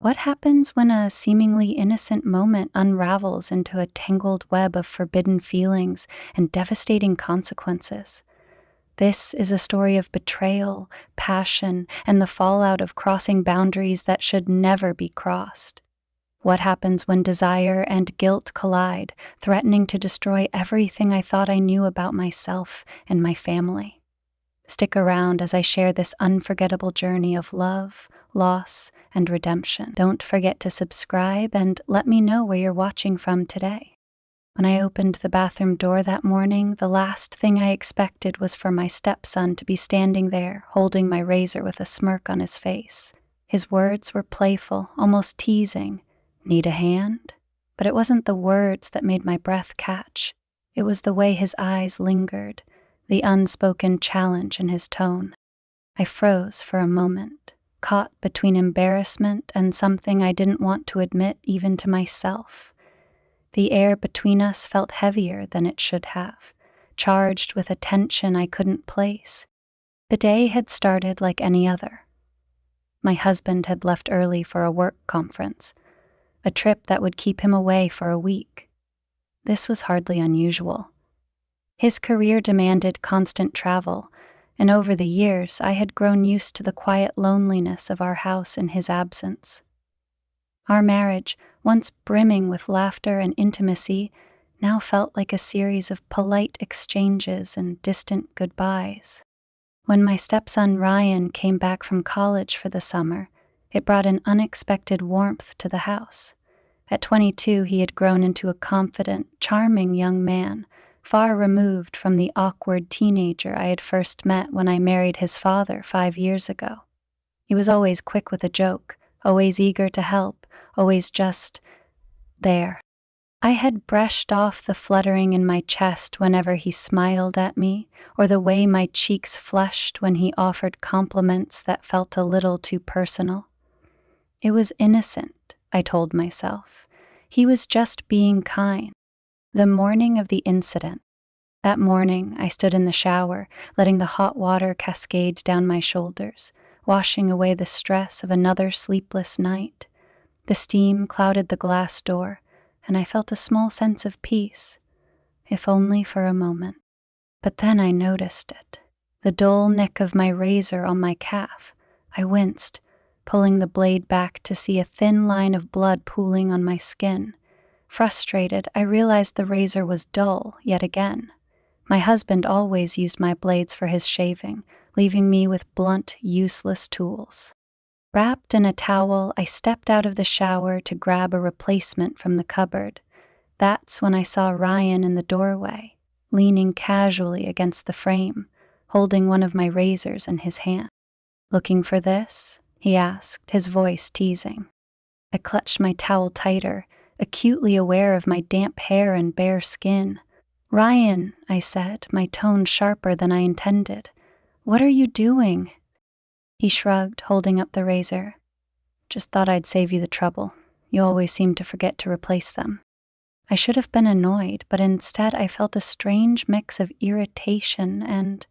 What happens when a seemingly innocent moment unravels into a tangled web of forbidden feelings and devastating consequences? This is a story of betrayal, passion, and the fallout of crossing boundaries that should never be crossed. What happens when desire and guilt collide, threatening to destroy everything I thought I knew about myself and my family? Stick around as I share this unforgettable journey of love, loss, and redemption. Don't forget to subscribe and let me know where you're watching from today. When I opened the bathroom door that morning, the last thing I expected was for my stepson to be standing there, holding my razor with a smirk on his face. His words were playful, almost teasing. "Need a hand?" But it wasn't the words that made my breath catch. It was the way his eyes lingered, the unspoken challenge in his tone. I froze for a moment, caught between embarrassment and something I didn't want to admit even to myself. The air between us felt heavier than it should have, charged with a tension I couldn't place. The day had started like any other. My husband had left early for a work conference, a trip that would keep him away for a week. This was hardly unusual. His career demanded constant travel, and over the years I had grown used to the quiet loneliness of our house in his absence. Our marriage, once brimming with laughter and intimacy, now felt like a series of polite exchanges and distant goodbyes. When my stepson Ryan came back from college for the summer, it brought an unexpected warmth to the house. At 22, he had grown into a confident, charming young man, far removed from the awkward teenager I had first met when I married his father 5 years ago. He was always quick with a joke, always eager to help, always just there. I had brushed off the fluttering in my chest whenever he smiled at me, or the way my cheeks flushed when he offered compliments that felt a little too personal. It was innocent, I told myself. He was just being kind. The morning of the incident. That morning, I stood in the shower, letting the hot water cascade down my shoulders, washing away the stress of another sleepless night. The steam clouded the glass door, and I felt a small sense of peace, if only for a moment. But then I noticed it. The dull nick of my razor on my calf. I winced, pulling the blade back to see a thin line of blood pooling on my skin. Frustrated, I realized the razor was dull yet again. My husband always used my blades for his shaving, leaving me with blunt, useless tools. Wrapped in a towel, I stepped out of the shower to grab a replacement from the cupboard. That's when I saw Ryan in the doorway, leaning casually against the frame, holding one of my razors in his hand. "Looking for this?" he asked, his voice teasing. I clutched my towel tighter, acutely aware of my damp hair and bare skin. "Ryan," I said, my tone sharper than I intended. "What are you doing?" He shrugged, holding up the razor. "Just thought I'd save you the trouble. You always seem to forget to replace them." I should have been annoyed, but instead I felt a strange mix of irritation and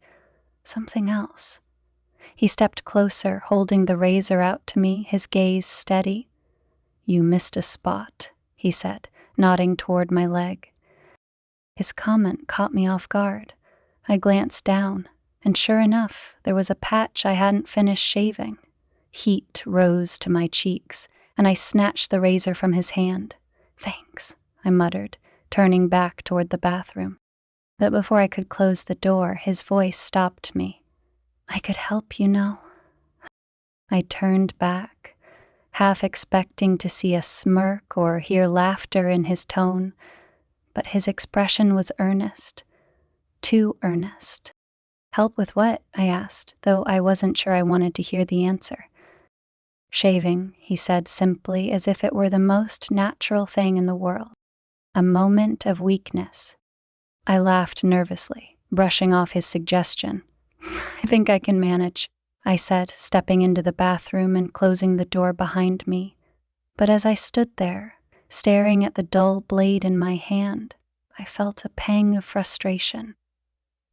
something else. He stepped closer, holding the razor out to me, his gaze steady. "You missed a spot," he said, nodding toward my leg. His comment caught me off guard. I glanced down, and sure enough, there was a patch I hadn't finished shaving. Heat rose to my cheeks, and I snatched the razor from his hand. "Thanks," I muttered, turning back toward the bathroom. But before I could close the door, his voice stopped me. "I could help, you know." I turned back, half expecting to see a smirk or hear laughter in his tone, but his expression was earnest, too earnest. "Help with what?" I asked, though I wasn't sure I wanted to hear the answer. "Shaving," he said simply, as if it were the most natural thing in the world. A moment of weakness. I laughed nervously, brushing off his suggestion. "I think I can manage," I said, stepping into the bathroom and closing the door behind me. But as I stood there, staring at the dull blade in my hand, I felt a pang of frustration.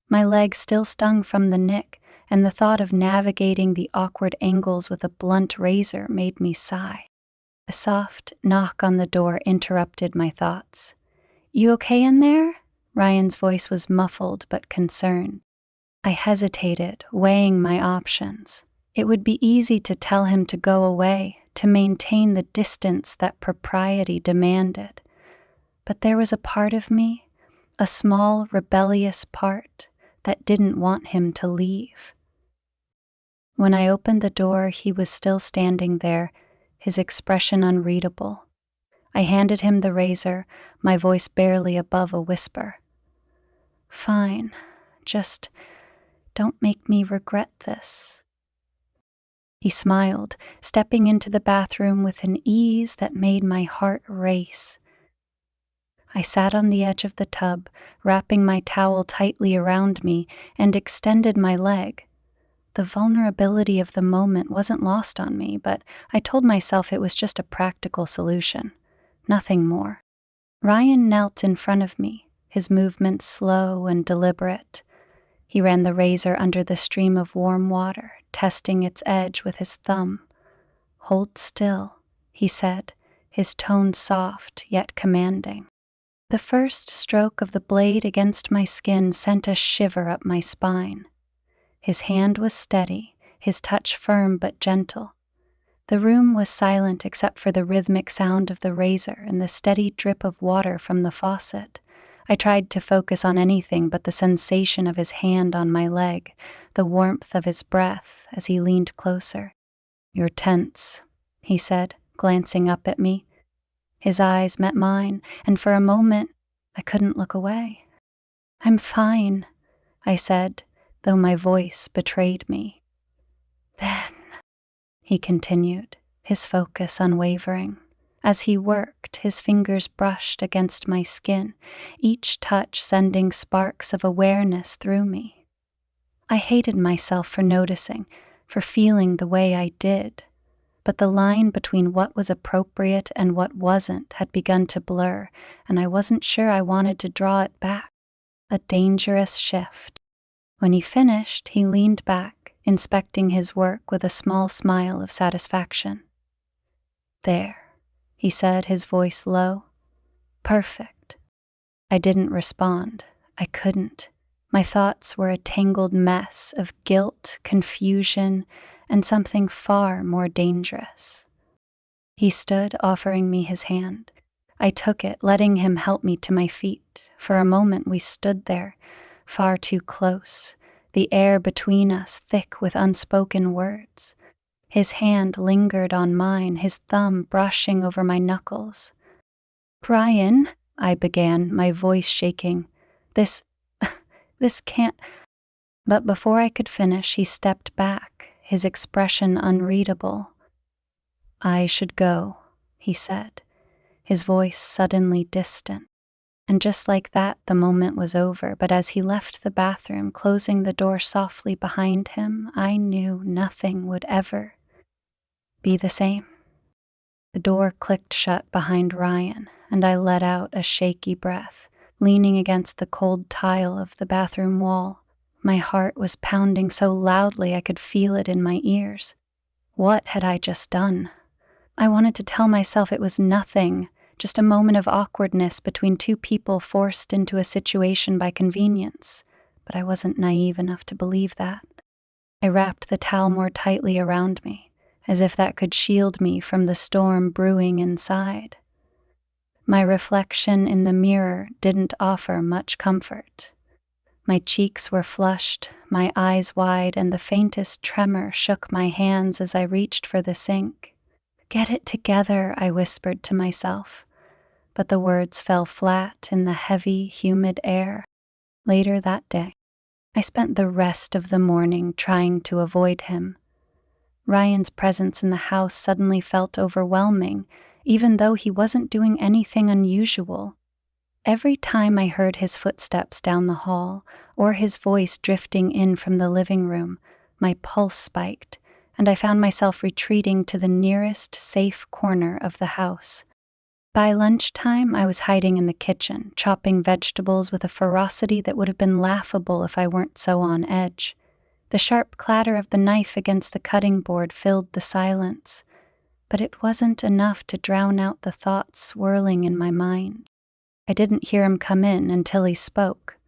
My leg still stung from the nick, and the thought of navigating the awkward angles with a blunt razor made me sigh. A soft knock on the door interrupted my thoughts. "You okay in there?" Ryan's voice was muffled but concerned. I hesitated, weighing my options. It would be easy to tell him to go away, to maintain the distance that propriety demanded. But there was a part of me, a small, rebellious part, that didn't want him to leave. When I opened the door, he was still standing there, his expression unreadable. I handed him the razor, my voice barely above a whisper. "Fine, just don't make me regret this." He smiled, stepping into the bathroom with an ease that made my heart race. I sat on the edge of the tub, wrapping my towel tightly around me, and extended my leg. The vulnerability of the moment wasn't lost on me, but I told myself it was just a practical solution, nothing more. Ryan knelt in front of me, his movements slow and deliberate. He ran the razor under the stream of warm water, testing its edge with his thumb. "Hold still," he said, his tone soft yet commanding. The first stroke of the blade against my skin sent a shiver up my spine. His hand was steady, his touch firm but gentle. The room was silent except for the rhythmic sound of the razor and the steady drip of water from the faucet. I tried to focus on anything but the sensation of his hand on my leg, the warmth of his breath as he leaned closer. "You're tense," he said, glancing up at me. His eyes met mine, and for a moment I couldn't look away. "I'm fine," I said, though my voice betrayed me. "Then," he continued, his focus unwavering. As he worked, his fingers brushed against my skin, each touch sending sparks of awareness through me. I hated myself for noticing, for feeling the way I did. But the line between what was appropriate and what wasn't had begun to blur, and I wasn't sure I wanted to draw it back. A dangerous shift. When he finished, he leaned back, inspecting his work with a small smile of satisfaction. "There," he said, his voice low. "Perfect." I didn't respond. I couldn't. My thoughts were a tangled mess of guilt, confusion, and something far more dangerous. He stood, offering me his hand. I took it, letting him help me to my feet. For a moment we stood there, far too close, the air between us thick with unspoken words. His hand lingered on mine, his thumb brushing over my knuckles. "Brian," I began, my voice shaking. This can't—" But before I could finish, he stepped back, his expression unreadable. "I should go," he said, his voice suddenly distant. And just like that, the moment was over, but as he left the bathroom, closing the door softly behind him, I knew nothing would ever be the same. The door clicked shut behind Ryan, and I let out a shaky breath, leaning against the cold tile of the bathroom wall. My heart was pounding so loudly I could feel it in my ears. What had I just done? I wanted to tell myself it was nothing, just a moment of awkwardness between two people forced into a situation by convenience, but I wasn't naive enough to believe that. I wrapped the towel more tightly around me, as if that could shield me from the storm brewing inside. My reflection in the mirror didn't offer much comfort. My cheeks were flushed, my eyes wide, and the faintest tremor shook my hands as I reached for the sink. "Get it together," I whispered to myself, but the words fell flat in the heavy, humid air. Later that day, I spent the rest of the morning trying to avoid him. Ryan's presence in the house suddenly felt overwhelming, even though he wasn't doing anything unusual. Every time I heard his footsteps down the hall, or his voice drifting in from the living room, my pulse spiked, and I found myself retreating to the nearest safe corner of the house. By lunchtime, I was hiding in the kitchen, chopping vegetables with a ferocity that would have been laughable if I weren't so on edge. The sharp clatter of the knife against the cutting board filled the silence, but it wasn't enough to drown out the thoughts swirling in my mind. I didn't hear him come in until he spoke.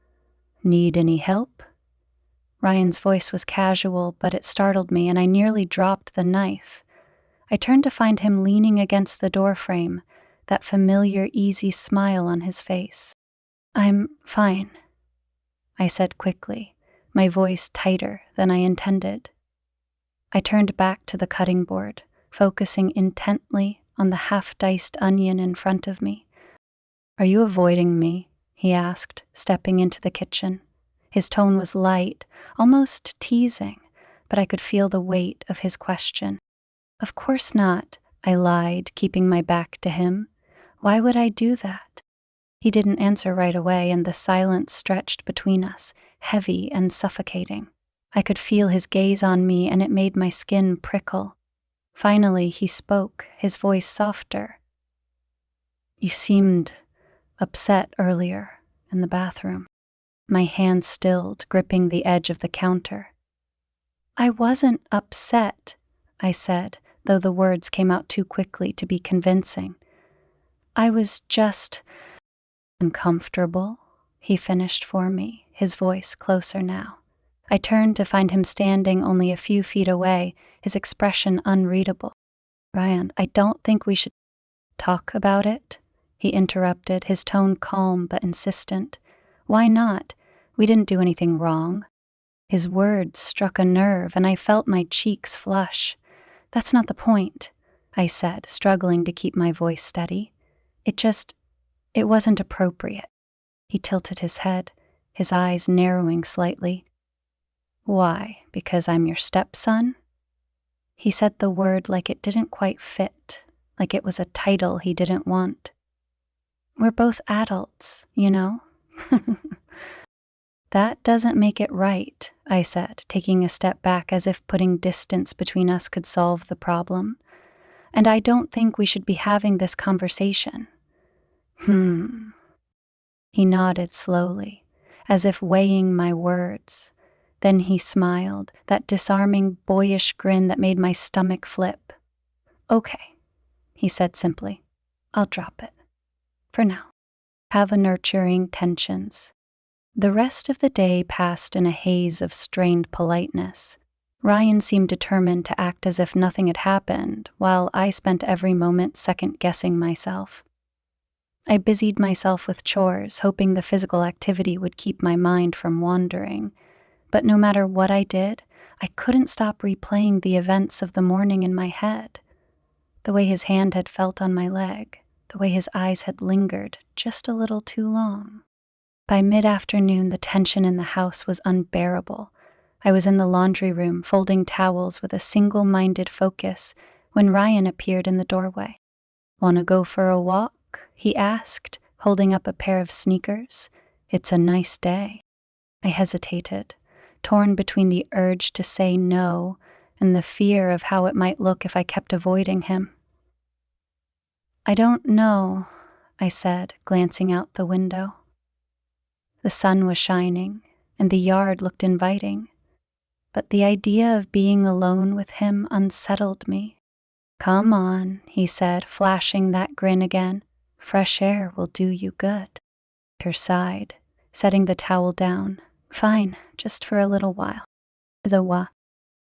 "Need any help?" Ryan's voice was casual, but it startled me, and I nearly dropped the knife. I turned to find him leaning against the doorframe, that familiar, easy smile on his face. "I'm fine," I said quickly, my voice tighter than I intended. I turned back to the cutting board, focusing intently on the half-diced onion in front of me. "Are you avoiding me?" he asked, stepping into the kitchen. His tone was light, almost teasing, but I could feel the weight of his question. "Of course not," I lied, keeping my back to him. "Why would I do that?" He didn't answer right away, and the silence stretched between us, heavy and suffocating. I could feel his gaze on me, and it made my skin prickle. Finally, he spoke, his voice softer. "You seemed upset earlier in the bathroom." My hand stilled, gripping the edge of the counter. "I wasn't upset," I said, though the words came out too quickly to be convincing. "I was just uncomfortable," he finished for me, his voice closer now. I turned to find him standing only a few feet away, his expression unreadable. "Ryan, I don't think we should talk about it," he interrupted, his tone calm but insistent. "Why not? We didn't do anything wrong." His words struck a nerve, and I felt my cheeks flush. "That's not the point," I said, struggling to keep my voice steady. It wasn't appropriate." He tilted his head, his eyes narrowing slightly. "Why, because I'm your stepson?" He said the word like it didn't quite fit, like it was a title he didn't want. "We're both adults, you know." "That doesn't make it right," I said, taking a step back as if putting distance between us could solve the problem. "And I don't think we should be having this conversation." He nodded slowly, as if weighing my words. Then he smiled, that disarming, boyish grin that made my stomach flip. "Okay," he said simply. "I'll drop it. For now." Have a nurturing tensions. The rest of the day passed in a haze of strained politeness. Ryan seemed determined to act as if nothing had happened, while I spent every moment second-guessing myself. I busied myself with chores, hoping the physical activity would keep my mind from wandering. But no matter what I did, I couldn't stop replaying the events of the morning in my head. The way his hand had felt on my leg, the way his eyes had lingered just a little too long. By mid-afternoon, the tension in the house was unbearable. I was in the laundry room, folding towels with a single-minded focus, when Ryan appeared in the doorway. "Want to go for a walk?" he asked, holding up a pair of sneakers. "It's a nice day." I hesitated, torn between the urge to say no and the fear of how it might look if I kept avoiding him. "I don't know," I said, glancing out the window. The sun was shining, and the yard looked inviting, but the idea of being alone with him unsettled me. "Come on," he said, flashing that grin again. "Fresh air will do you good." Her sighed, setting the towel down. "Fine, just for a little while."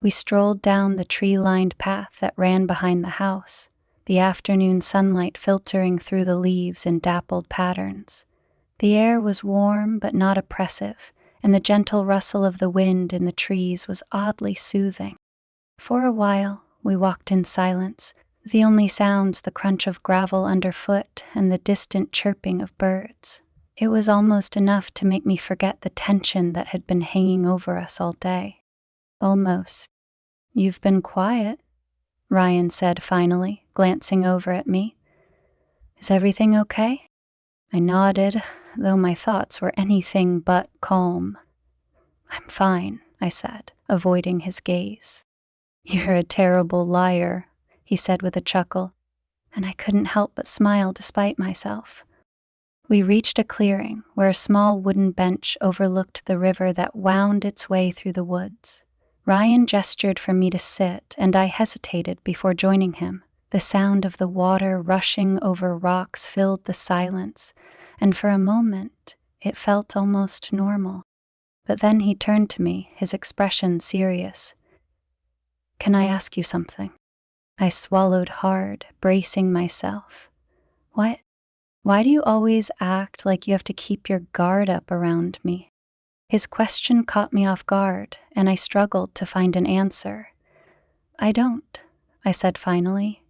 We strolled down the tree-lined path that ran behind the house, the afternoon sunlight filtering through the leaves in dappled patterns. The air was warm but not oppressive, and the gentle rustle of the wind in the trees was oddly soothing. For a while, we walked in silence, the only sounds the crunch of gravel underfoot and the distant chirping of birds. It was almost enough to make me forget the tension that had been hanging over us all day. Almost. "You've been quiet," Ryan said finally, glancing over at me. "Is everything okay?" I nodded, though my thoughts were anything but calm. "I'm fine," I said, avoiding his gaze. "You're a terrible liar," he said with a chuckle, and I couldn't help but smile despite myself. We reached a clearing where a small wooden bench overlooked the river that wound its way through the woods. Ryan gestured for me to sit, and I hesitated before joining him. The sound of the water rushing over rocks filled the silence, and for a moment it felt almost normal. But then he turned to me, his expression serious. "Can I ask you something?" I swallowed hard, bracing myself. "What? Why do you always act like you have to keep your guard up around me?" His question caught me off guard, and I struggled to find an answer. "I don't," I said finally,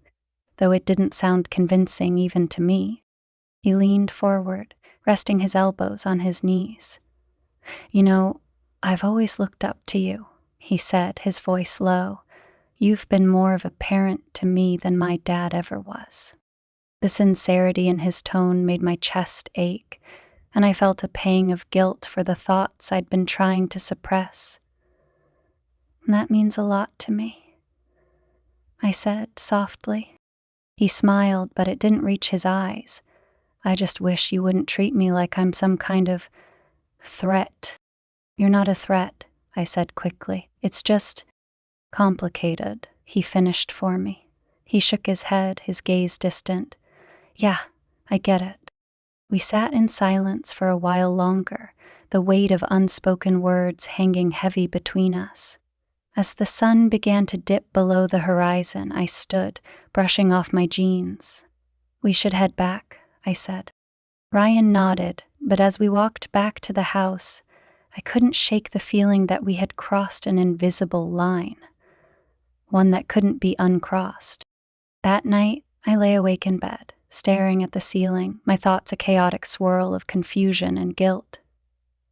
though it didn't sound convincing even to me. He leaned forward, resting his elbows on his knees. "You know, I've always looked up to you," he said, his voice low. "You've been more of a parent to me than my dad ever was." The sincerity in his tone made my chest ache, and I felt a pang of guilt for the thoughts I'd been trying to suppress. "That means a lot to me," I said softly. He smiled, but it didn't reach his eyes. "I just wish you wouldn't treat me like I'm some kind of threat." "You're not a threat," I said quickly. "It's just complicated," he finished for me. He shook his head, his gaze distant. "Yeah, I get it." We sat in silence for a while longer, the weight of unspoken words hanging heavy between us. As the sun began to dip below the horizon, I stood, brushing off my jeans. "We should head back," I said. Ryan nodded, but as we walked back to the house, I couldn't shake the feeling that we had crossed an invisible line, one that couldn't be uncrossed. That night, I lay awake in bed, staring at the ceiling, my thoughts a chaotic swirl of confusion and guilt.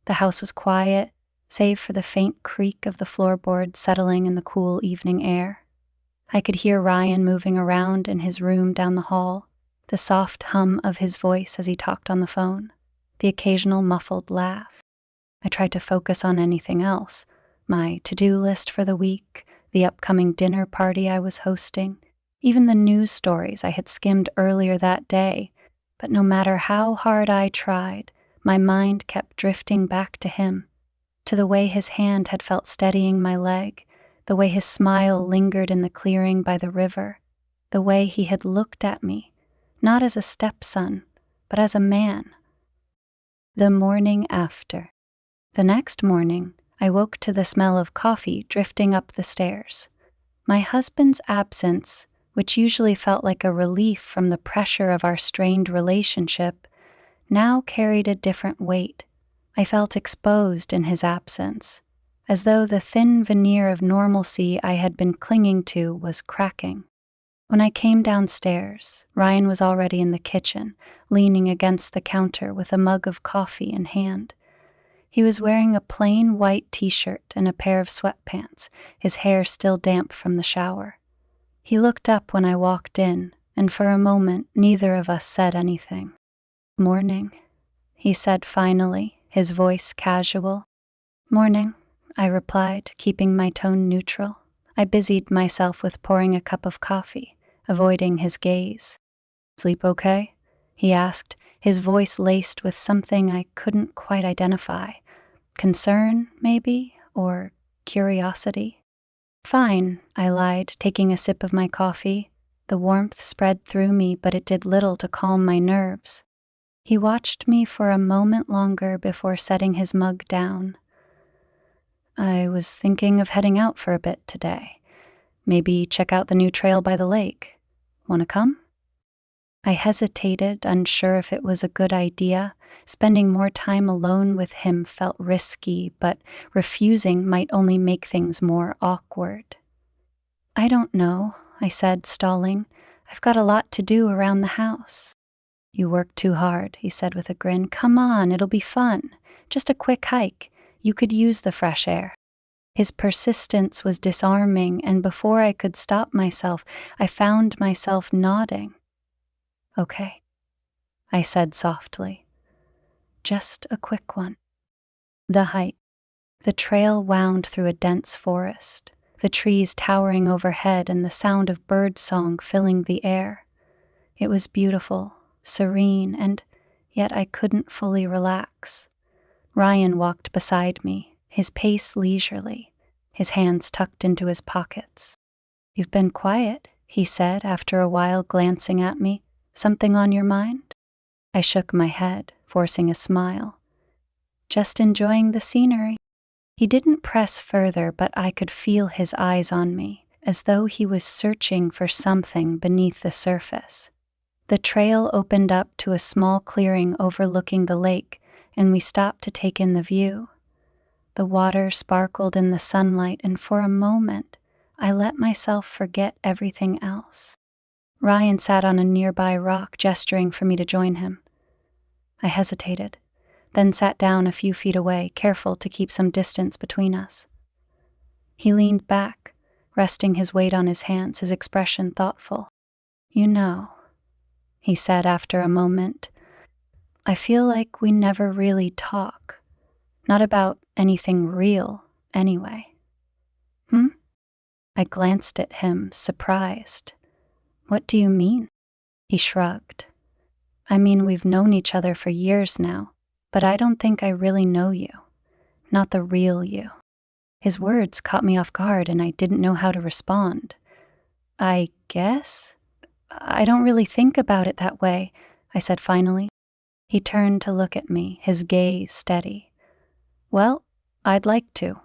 The house was quiet, save for the faint creak of the floorboards settling in the cool evening air. I could hear Ryan moving around in his room down the hall, the soft hum of his voice as he talked on the phone, the occasional muffled laugh. I tried to focus on anything else, my to-do list for the week, the upcoming dinner party I was hosting, even the news stories I had skimmed earlier that day, but no matter how hard I tried, my mind kept drifting back to him, to the way his hand had felt steadying my leg, the way his smile lingered in the clearing by the river, the way he had looked at me, not as a stepson, but as a man. The morning after. The next morning, I woke to the smell of coffee drifting up the stairs. My husband's absence, which usually felt like a relief from the pressure of our strained relationship, now carried a different weight. I felt exposed in his absence, as though the thin veneer of normalcy I had been clinging to was cracking. When I came downstairs, Ryan was already in the kitchen, leaning against the counter with a mug of coffee in hand. He was wearing a plain white t-shirt and a pair of sweatpants, his hair still damp from the shower. He looked up when I walked in, and for a moment neither of us said anything. "Morning," he said finally, his voice casual. "Morning," I replied, keeping my tone neutral. I busied myself with pouring a cup of coffee, avoiding his gaze. "Sleep okay?" he asked, his voice laced with something I couldn't quite identify. Concern, maybe, or curiosity? "Fine," I lied, taking a sip of my coffee. The warmth spread through me, but it did little to calm my nerves. He watched me for a moment longer before setting his mug down. "I was thinking of heading out for a bit today. Maybe check out the new trail by the lake. Wanna come?" I hesitated, unsure if it was a good idea. Spending more time alone with him felt risky, but refusing might only make things more awkward. "I don't know," I said, stalling. "I've got a lot to do around the house." "You work too hard," he said with a grin. "Come on, it'll be fun. Just a quick hike. You could use the fresh air." His persistence was disarming, and before I could stop myself, I found myself nodding. "Okay," I said softly. "Just a quick one." The hike. The trail wound through a dense forest, the trees towering overhead and the sound of birdsong filling the air. It was beautiful, serene, and yet I couldn't fully relax. Ryan walked beside me, his pace leisurely, his hands tucked into his pockets. "You've been quiet," he said after a while, glancing at me. Something on your mind? I shook my head, forcing a smile. Just enjoying the scenery. He didn't press further, but I could feel his eyes on me, as though he was searching for something beneath the surface. The trail opened up to a small clearing overlooking the lake, and we stopped to take in the view. The water sparkled in the sunlight, and for a moment, I let myself forget everything else. Ryan sat on a nearby rock, gesturing for me to join him. I hesitated, then sat down a few feet away, careful to keep some distance between us. He leaned back, resting his weight on his hands, his expression thoughtful. You know, he said after a moment, I feel like we never really talk. Not about anything real, anyway. I glanced at him, surprised. What do you mean? He shrugged. I mean, we've known each other for years now, but I don't think I really know you. Not the real you. His words caught me off guard, and I didn't know how to respond. I guess? I don't really think about it that way, I said finally. He turned to look at me, his gaze steady. Well, I'd like to,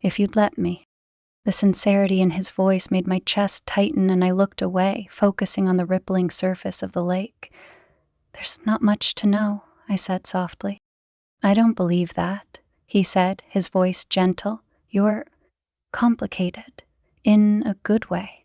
if you'd let me. The sincerity in his voice made my chest tighten, and I looked away, focusing on the rippling surface of the lake. There's not much to know, I said softly. I don't believe that, he said, his voice gentle. You're complicated, in a good way.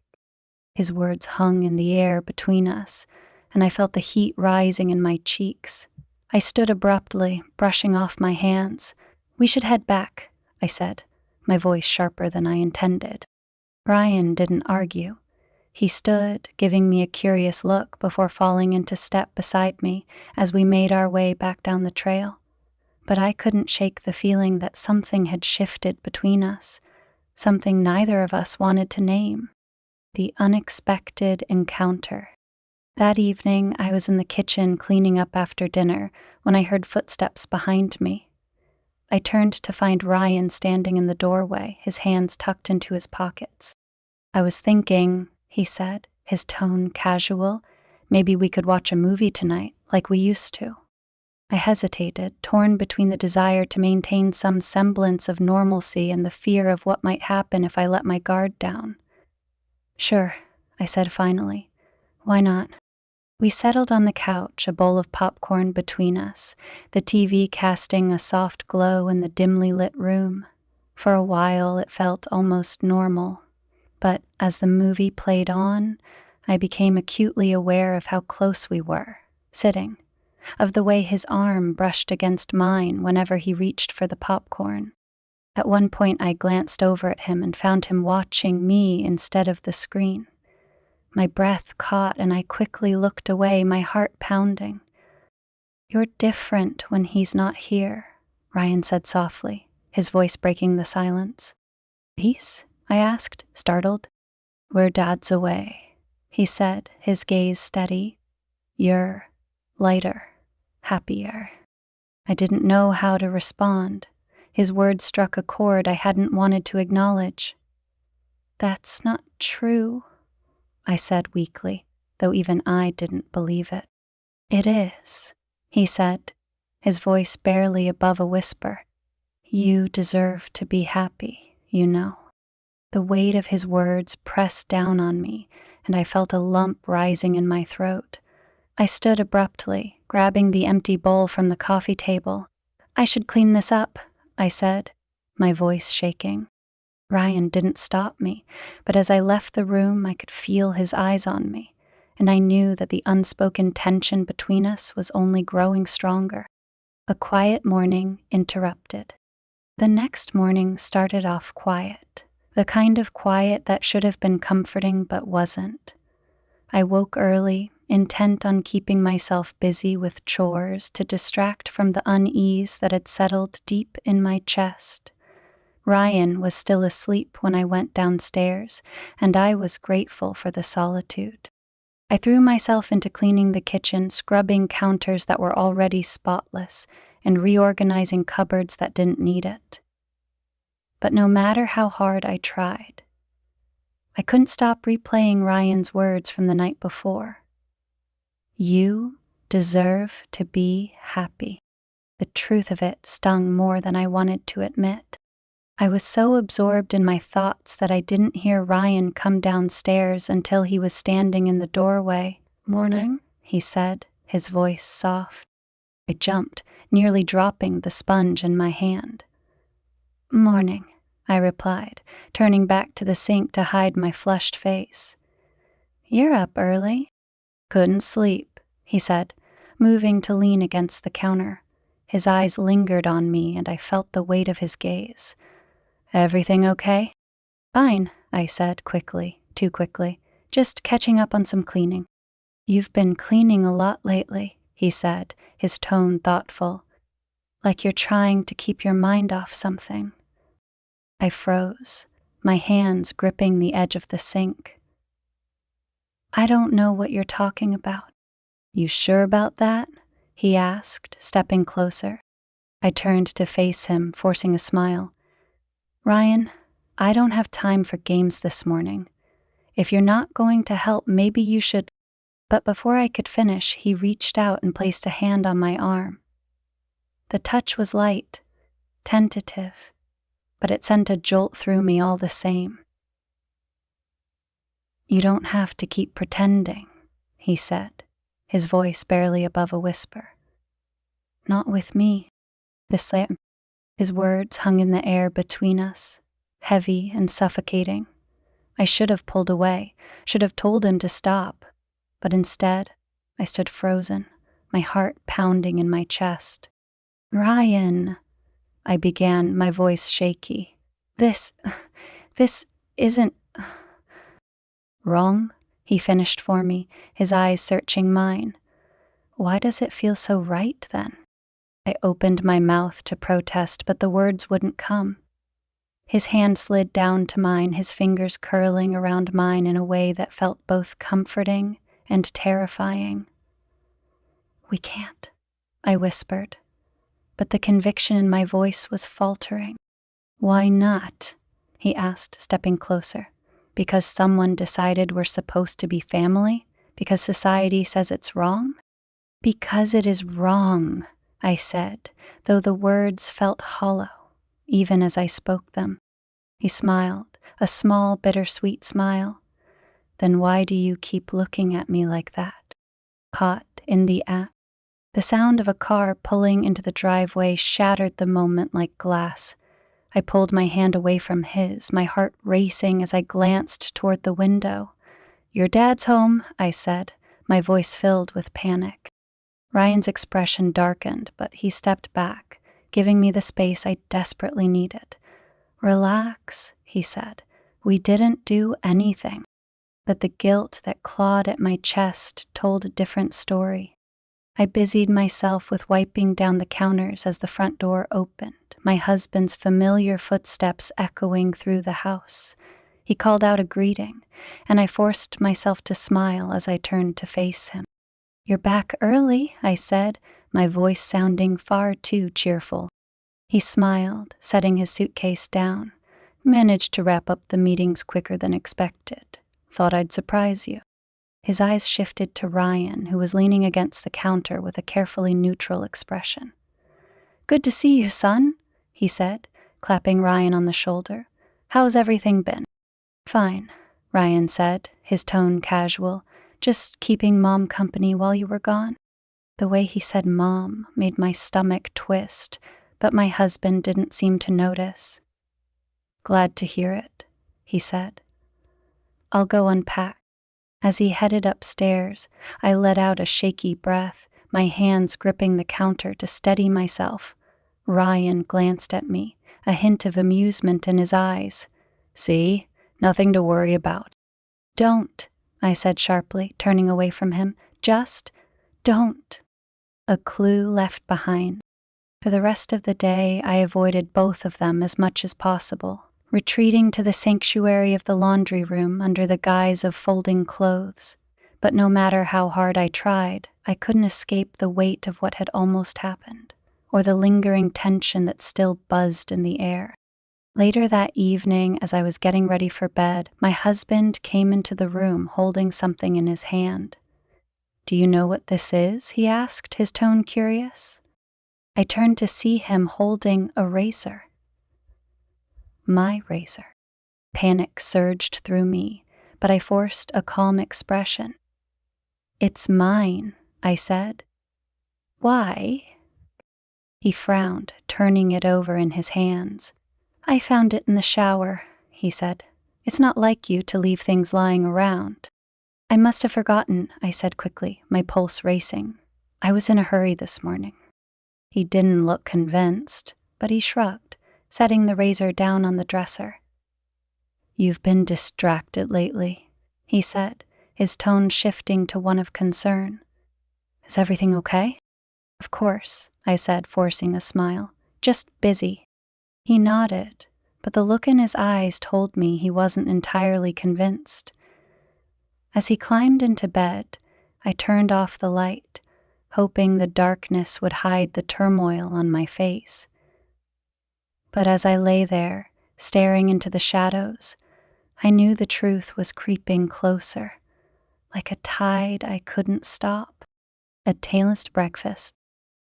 His words hung in the air between us, and I felt the heat rising in my cheeks. I stood abruptly, brushing off my hands. We should head back, I said, my voice sharper than I intended. Ryan didn't argue. He stood, giving me a curious look before falling into step beside me as we made our way back down the trail. But I couldn't shake the feeling that something had shifted between us, something neither of us wanted to name. The unexpected encounter. That evening, I was in the kitchen cleaning up after dinner when I heard footsteps behind me. I turned to find Ryan standing in the doorway, his hands tucked into his pockets. I was thinking, he said, his tone casual, maybe we could watch a movie tonight, like we used to. I hesitated, torn between the desire to maintain some semblance of normalcy and the fear of what might happen if I let my guard down. Sure, I said finally. Why not? We settled on the couch, a bowl of popcorn between us, the TV casting a soft glow in the dimly lit room. For a while, it felt almost normal. But as the movie played on, I became acutely aware of how close we were, sitting, of the way his arm brushed against mine whenever he reached for the popcorn. At one point, I glanced over at him and found him watching me instead of the screen. My breath caught, and I quickly looked away, my heart pounding. You're different when he's not here, Ryan said softly, his voice breaking the silence. Peace? I asked, startled. Where Dad's away, he said, his gaze steady. You're lighter, happier. I didn't know how to respond. His words struck a chord I hadn't wanted to acknowledge. That's not true, I said weakly, though even I didn't believe it. It is, he said, his voice barely above a whisper. You deserve to be happy, you know. The weight of his words pressed down on me, and I felt a lump rising in my throat. I stood abruptly, grabbing the empty bowl from the coffee table. I should clean this up, I said, my voice shaking. Ryan didn't stop me, but as I left the room, I could feel his eyes on me, and I knew that the unspoken tension between us was only growing stronger. A quiet morning interrupted. The next morning started off quiet, the kind of quiet that should have been comforting but wasn't. I woke early, intent on keeping myself busy with chores to distract from the unease that had settled deep in my chest. Ryan was still asleep when I went downstairs, and I was grateful for the solitude. I threw myself into cleaning the kitchen, scrubbing counters that were already spotless, and reorganizing cupboards that didn't need it. But no matter how hard I tried, I couldn't stop replaying Ryan's words from the night before. You deserve to be happy. The truth of it stung more than I wanted to admit. I was so absorbed in my thoughts that I didn't hear Ryan come downstairs until he was standing in the doorway. "Morning," he said, his voice soft. I jumped, nearly dropping the sponge in my hand. "Morning," I replied, turning back to the sink to hide my flushed face. "You're up early." "Couldn't sleep," he said, moving to lean against the counter. His eyes lingered on me, and I felt the weight of his gaze. "Everything okay?" "Fine," I said quickly, too quickly, "just catching up on some cleaning." "You've been cleaning a lot lately," he said, his tone thoughtful, "like you're trying to keep your mind off something." I froze, my hands gripping the edge of the sink. "I don't know what you're talking about." "You sure about that?" he asked, stepping closer. I turned to face him, forcing a smile. "Ryan, I don't have time for games this morning. If you're not going to help, maybe you should—" But before I could finish, he reached out and placed a hand on my arm. The touch was light, tentative, but it sent a jolt through me all the same. "You don't have to keep pretending," he said, his voice barely above a whisper. "Not with me." His words hung in the air between us, heavy and suffocating. I should have pulled away, should have told him to stop, but instead, I stood frozen, my heart pounding in my chest. "Ryan," I began, my voice shaky. This isn't wrong," he finished for me, his eyes searching mine. "Why does it feel so right then?" I opened my mouth to protest, but the words wouldn't come. His hand slid down to mine, his fingers curling around mine in a way that felt both comforting and terrifying. "We can't," I whispered, but the conviction in my voice was faltering. "Why not?" he asked, stepping closer. "Because someone decided we're supposed to be family? Because society says it's wrong?" "Because it is wrong," I said, though the words felt hollow, even as I spoke them. He smiled, a small, bittersweet smile. "Then why do you keep looking at me like that?" Caught in the act. The sound of a car pulling into the driveway shattered the moment like glass. I pulled my hand away from his, my heart racing as I glanced toward the window. "Your dad's home," I said, my voice filled with panic. Ryan's expression darkened, but he stepped back, giving me the space I desperately needed. "Relax," he said. "We didn't do anything." But the guilt that clawed at my chest told a different story. I busied myself with wiping down the counters as the front door opened, my husband's familiar footsteps echoing through the house. He called out a greeting, and I forced myself to smile as I turned to face him. "You're back early," I said, my voice sounding far too cheerful. He smiled, setting his suitcase down. "Managed to wrap up the meetings quicker than expected. Thought I'd surprise you." His eyes shifted to Ryan, who was leaning against the counter with a carefully neutral expression. "Good to see you, son," he said, clapping Ryan on the shoulder. "How's everything been?" "Fine," Ryan said, his tone casual. "Just keeping Mom company while you were gone." The way he said Mom made my stomach twist, but my husband didn't seem to notice. "Glad to hear it," he said. "I'll go unpack." As he headed upstairs, I let out a shaky breath, my hands gripping the counter to steady myself. Ryan glanced at me, a hint of amusement in his eyes. "See? Nothing to worry about." "Don't," I said sharply, turning away from him. "Just don't." A clue left behind. For the rest of the day, I avoided both of them as much as possible, retreating to the sanctuary of the laundry room under the guise of folding clothes. But no matter how hard I tried, I couldn't escape the weight of what had almost happened, or the lingering tension that still buzzed in the air. Later that evening, as I was getting ready for bed, my husband came into the room holding something in his hand. "Do you know what this is?" he asked, his tone curious. I turned to see him holding a razor. My razor. Panic surged through me, but I forced a calm expression. "It's mine," I said. "Why?" He frowned, turning it over in his hands. "I found it in the shower," he said. "It's not like you to leave things lying around." "I must have forgotten," I said quickly, my pulse racing. "I was in a hurry this morning." He didn't look convinced, but he shrugged, setting the razor down on the dresser. "You've been distracted lately," he said, his tone shifting to one of concern. "Is everything okay?" "Of course," I said, forcing a smile. "Just busy." He nodded, but the look in his eyes told me he wasn't entirely convinced. As he climbed into bed, I turned off the light, hoping the darkness would hide the turmoil on my face. But as I lay there, staring into the shadows, I knew the truth was creeping closer, like a tide I couldn't stop. A tailless breakfast.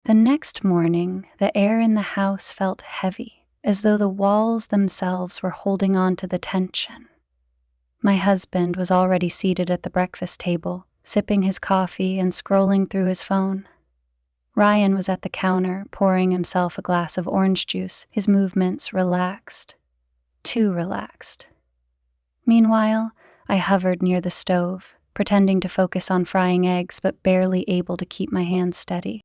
The next morning, the air in the house felt heavy, as though the walls themselves were holding on to the tension. My husband was already seated at the breakfast table, sipping his coffee and scrolling through his phone. Ryan was at the counter, pouring himself a glass of orange juice, his movements relaxed. Too relaxed. Meanwhile, I hovered near the stove, pretending to focus on frying eggs but barely able to keep my hands steady.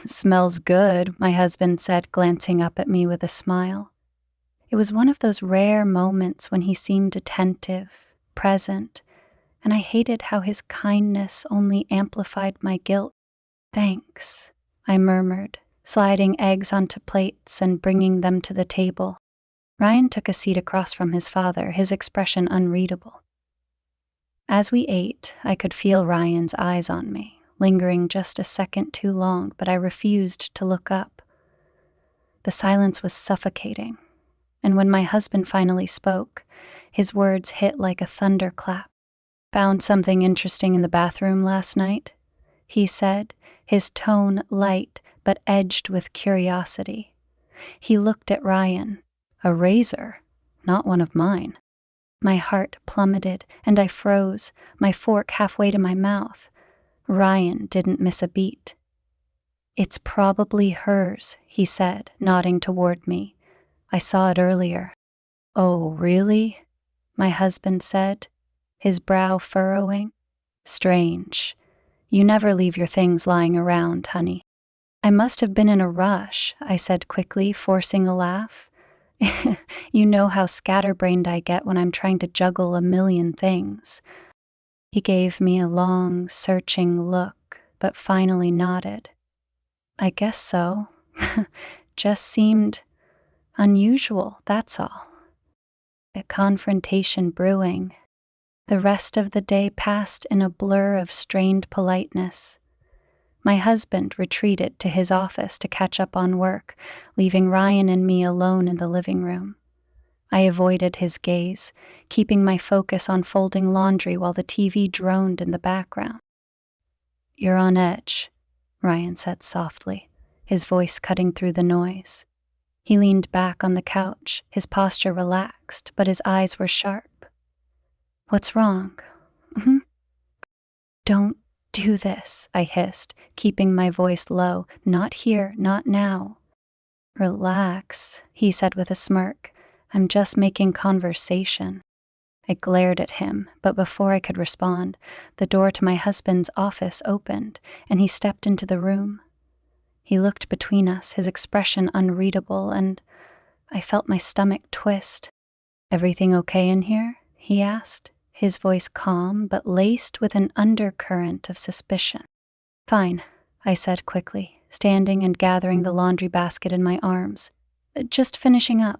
"Smells good," my husband said, glancing up at me with a smile. It was one of those rare moments when he seemed attentive, present, and I hated how his kindness only amplified my guilt. "Thanks," I murmured, sliding eggs onto plates and bringing them to the table. Ryan took a seat across from his father, his expression unreadable. As we ate, I could feel Ryan's eyes on me, lingering just a second too long, but I refused to look up. The silence was suffocating, and when my husband finally spoke, his words hit like a thunderclap. "Found something interesting in the bathroom last night," he said, his tone light but edged with curiosity. He looked at Ryan. "A razor, not one of mine." My heart plummeted, and I froze, my fork halfway to my mouth. Ryan didn't miss a beat. "It's probably hers," he said, nodding toward me. "I saw it earlier." "Oh, really?" my husband said, his brow furrowing. "Strange. You never leave your things lying around, honey." "I must have been in a rush," I said quickly, forcing a laugh. "You know how scatterbrained I get when I'm trying to juggle a million things." He gave me a long, searching look, but finally nodded. "I guess so. Just seemed unusual, that's all." A confrontation brewing. The rest of the day passed in a blur of strained politeness. My husband retreated to his office to catch up on work, leaving Ryan and me alone in the living room. I avoided his gaze, keeping my focus on folding laundry while the TV droned in the background. "You're on edge," Ryan said softly, his voice cutting through the noise. He leaned back on the couch, his posture relaxed, but his eyes were sharp. "What's wrong?" "Don't do this," I hissed, keeping my voice low. "Not here, not now." "Relax," he said with a smirk. "I'm just making conversation." I glared at him, but before I could respond, the door to my husband's office opened, and he stepped into the room. He looked between us, his expression unreadable, and I felt my stomach twist. "Everything okay in here?" he asked, his voice calm but laced with an undercurrent of suspicion. "Fine," I said quickly, standing and gathering the laundry basket in my arms. "Just finishing up."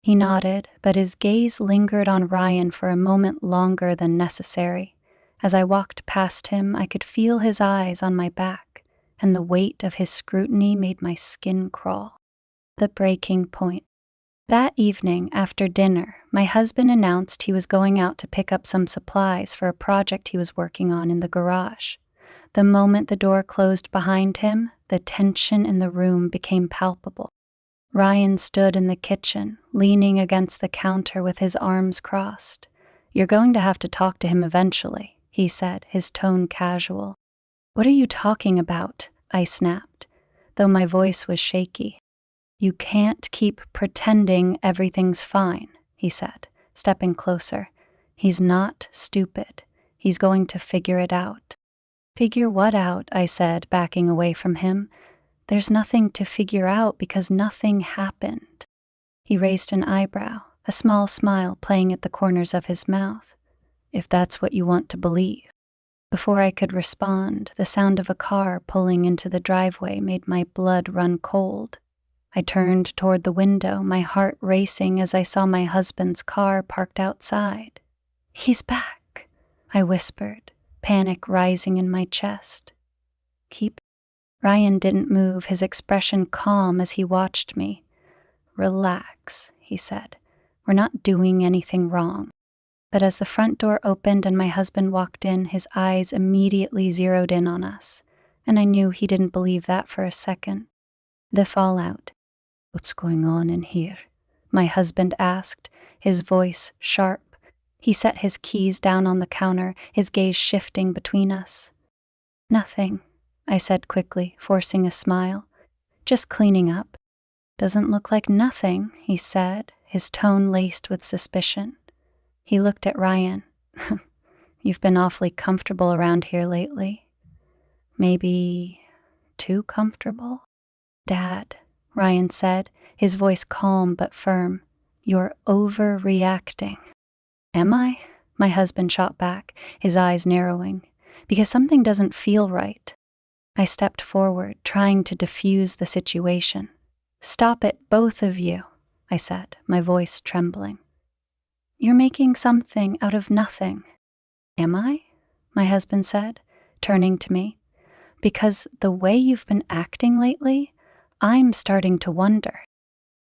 He nodded, but his gaze lingered on Ryan for a moment longer than necessary. As I walked past him, I could feel his eyes on my back, and the weight of his scrutiny made my skin crawl. The breaking point. That evening, after dinner, my husband announced he was going out to pick up some supplies for a project he was working on in the garage. The moment the door closed behind him, the tension in the room became palpable. Ryan stood in the kitchen, leaning against the counter with his arms crossed. "You're going to have to talk to him eventually," he said, his tone casual. "What are you talking about?" I snapped, though my voice was shaky. "You can't keep pretending everything's fine," he said, stepping closer. "He's not stupid. He's going to figure it out." "Figure what out?" I said, backing away from him. "There's nothing to figure out because nothing happened." He raised an eyebrow, a small smile playing at the corners of his mouth. "If that's what you want to believe." Before I could respond, the sound of a car pulling into the driveway made my blood run cold. I turned toward the window, my heart racing as I saw my husband's car parked outside. "He's back," I whispered, panic rising in my chest. Ryan didn't move, his expression calm as he watched me. "Relax," he said. "We're not doing anything wrong." But as the front door opened and my husband walked in, his eyes immediately zeroed in on us, and I knew he didn't believe that for a second. The fallout. "What's going on in here?" my husband asked, his voice sharp. He set his keys down on the counter, his gaze shifting between us. "Nothing," I said quickly, forcing a smile. "Just cleaning up." "Doesn't look like nothing," he said, his tone laced with suspicion. He looked at Ryan. "You've been awfully comfortable around here lately." "Maybe too comfortable?" "Dad," Ryan said, his voice calm but firm. "You're overreacting." "Am I?" my husband shot back, his eyes narrowing. "Because something doesn't feel right." I stepped forward, trying to diffuse the situation. "Stop it, both of you," I said, my voice trembling. "You're making something out of nothing." "Am I?" my husband said, turning to me. "Because the way you've been acting lately, I'm starting to wonder."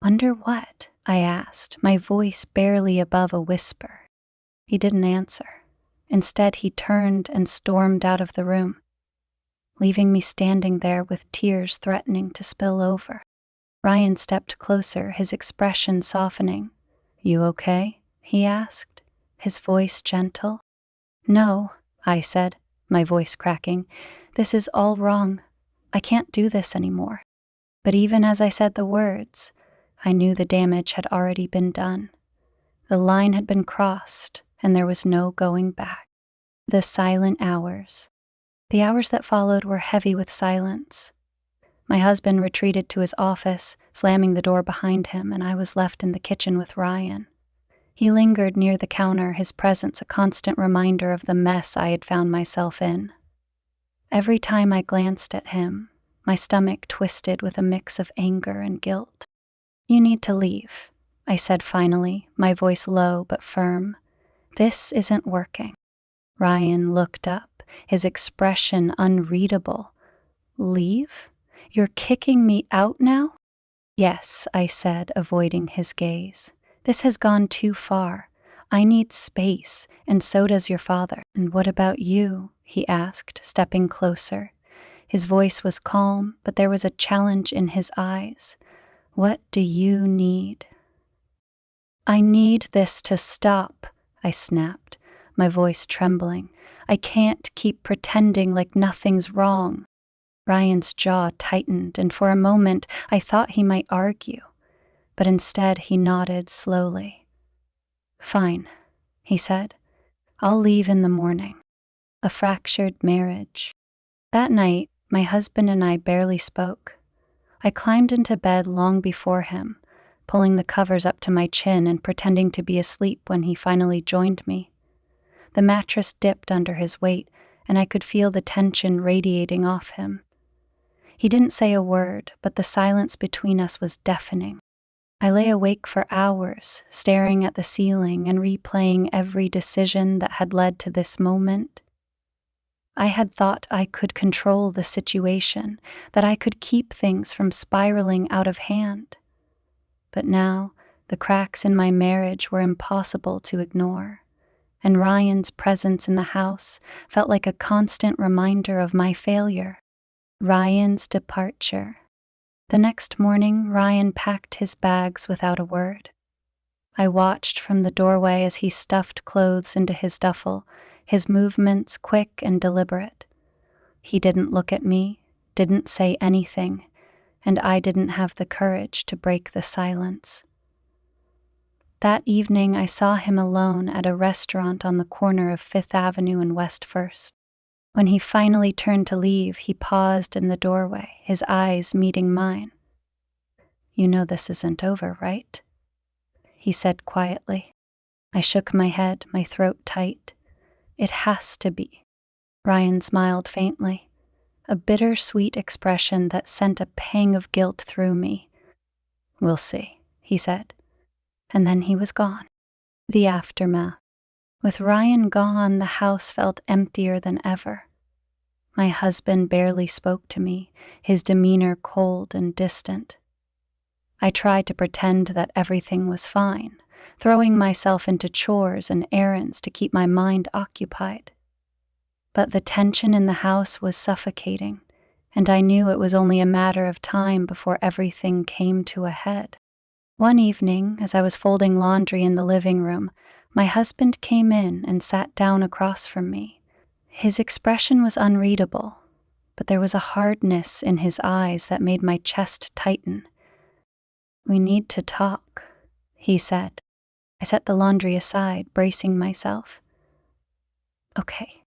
"Wonder what?" I asked, my voice barely above a whisper. He didn't answer. Instead, he turned and stormed out of the room, leaving me standing there with tears threatening to spill over. Ryan stepped closer, his expression softening. "You okay?" he asked, his voice gentle. "No," I said, my voice cracking. "This is all wrong. I can't do this anymore." But even as I said the words, I knew the damage had already been done. The line had been crossed, and there was no going back. The silent hours. The hours that followed were heavy with silence. My husband retreated to his office, slamming the door behind him, and I was left in the kitchen with Ryan. He lingered near the counter, his presence a constant reminder of the mess I had found myself in. Every time I glanced at him, my stomach twisted with a mix of anger and guilt. "You need to leave," I said finally, my voice low but firm. "This isn't working." Ryan looked up, his expression unreadable. "Leave? You're kicking me out now?" "Yes," I said, avoiding his gaze. "This has gone too far. I need space, and so does your father." "And what about you?" he asked, stepping closer. His voice was calm, but there was a challenge in his eyes. "What do you need?" "I need this to stop," I snapped, my voice trembling. "I can't keep pretending like nothing's wrong." Ryan's jaw tightened, and for a moment I thought he might argue, but instead he nodded slowly. "Fine," he said. "I'll leave in the morning." A fractured marriage. That night, my husband and I barely spoke. I climbed into bed long before him, pulling the covers up to my chin and pretending to be asleep when he finally joined me. The mattress dipped under his weight, and I could feel the tension radiating off him. He didn't say a word, but the silence between us was deafening. I lay awake for hours, staring at the ceiling and replaying every decision that had led to this moment. I had thought I could control the situation, that I could keep things from spiraling out of hand. But now, The cracks in my marriage were impossible to ignore, and Ryan's presence in the house felt like a constant reminder of my failure. Ryan's departure. The next morning, Ryan packed his bags without a word. I watched from the doorway as he stuffed clothes into his duffel, his movements quick and deliberate. He didn't look at me, didn't say anything, and I didn't have the courage to break the silence. That evening, I saw him alone at a restaurant on the corner of Fifth Avenue and West First. When he finally turned to leave, he paused in the doorway, his eyes meeting mine. "You know this isn't over, right?" he said quietly. I shook my head, my throat tight. "It has to be." Ryan smiled faintly, a bittersweet expression that sent a pang of guilt through me. "We'll see," he said. And then he was gone. The aftermath. With Ryan gone, the house felt emptier than ever. My husband barely spoke to me, his demeanor cold and distant. I tried to pretend that everything was fine, throwing myself into chores and errands to keep my mind occupied. But the tension in the house was suffocating, and I knew it was only a matter of time before everything came to a head. One evening, as I was folding laundry in the living room, my husband came in and sat down across from me. His expression was unreadable, but there was a hardness in his eyes that made my chest tighten. "We need to talk," he said. I set the laundry aside, bracing myself. "Okay."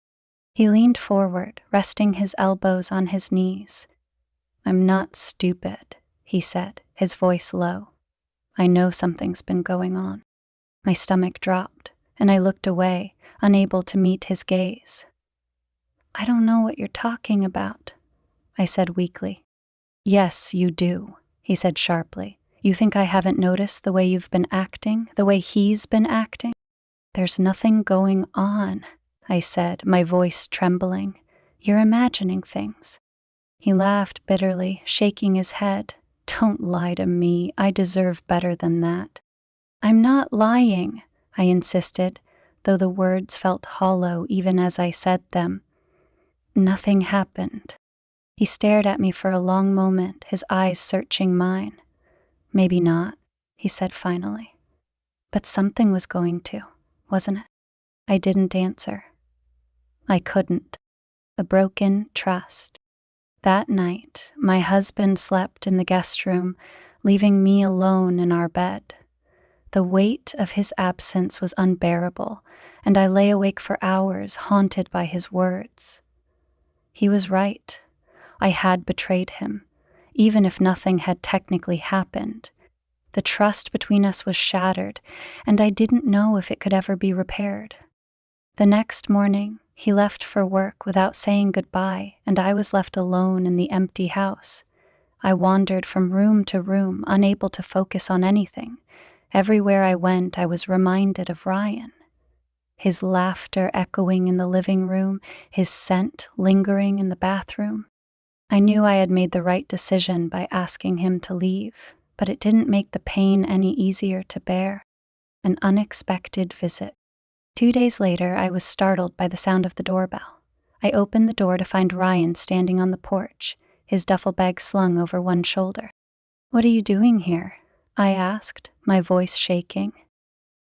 He leaned forward, resting his elbows on his knees. "I'm not stupid," he said, his voice low. "I know something's been going on." My stomach dropped, and I looked away, unable to meet his gaze. "I don't know what you're talking about," I said weakly. "Yes, you do," he said sharply. "You think I haven't noticed the way you've been acting, the way he's been acting?" "There's nothing going on," I said, my voice trembling. "You're imagining things." He laughed bitterly, shaking his head. "Don't lie to me. I deserve better than that." "I'm not lying," I insisted, though the words felt hollow even as I said them. "Nothing happened." He stared at me for a long moment, his eyes searching mine. "Maybe not," he said finally. "But something was going to, wasn't it?" I didn't answer. I couldn't. A broken trust. That night, my husband slept in the guest room, leaving me alone in our bed. The weight of his absence was unbearable, and I lay awake for hours, haunted by his words. He was right. I had betrayed him, even if nothing had technically happened. The trust between us was shattered, and I didn't know if it could ever be repaired. The next morning, he left for work without saying goodbye, and I was left alone in the empty house. I wandered from room to room, unable to focus on anything. Everywhere I went, I was reminded of Ryan. His laughter echoing in the living room, his scent lingering in the bathroom. I knew I had made the right decision by asking him to leave, but it didn't make the pain any easier to bear. An unexpected visit. 2 days later, I was startled by the sound of the doorbell. I opened the door to find Ryan standing on the porch, his duffel bag slung over one shoulder. "What are you doing here?" I asked, my voice shaking.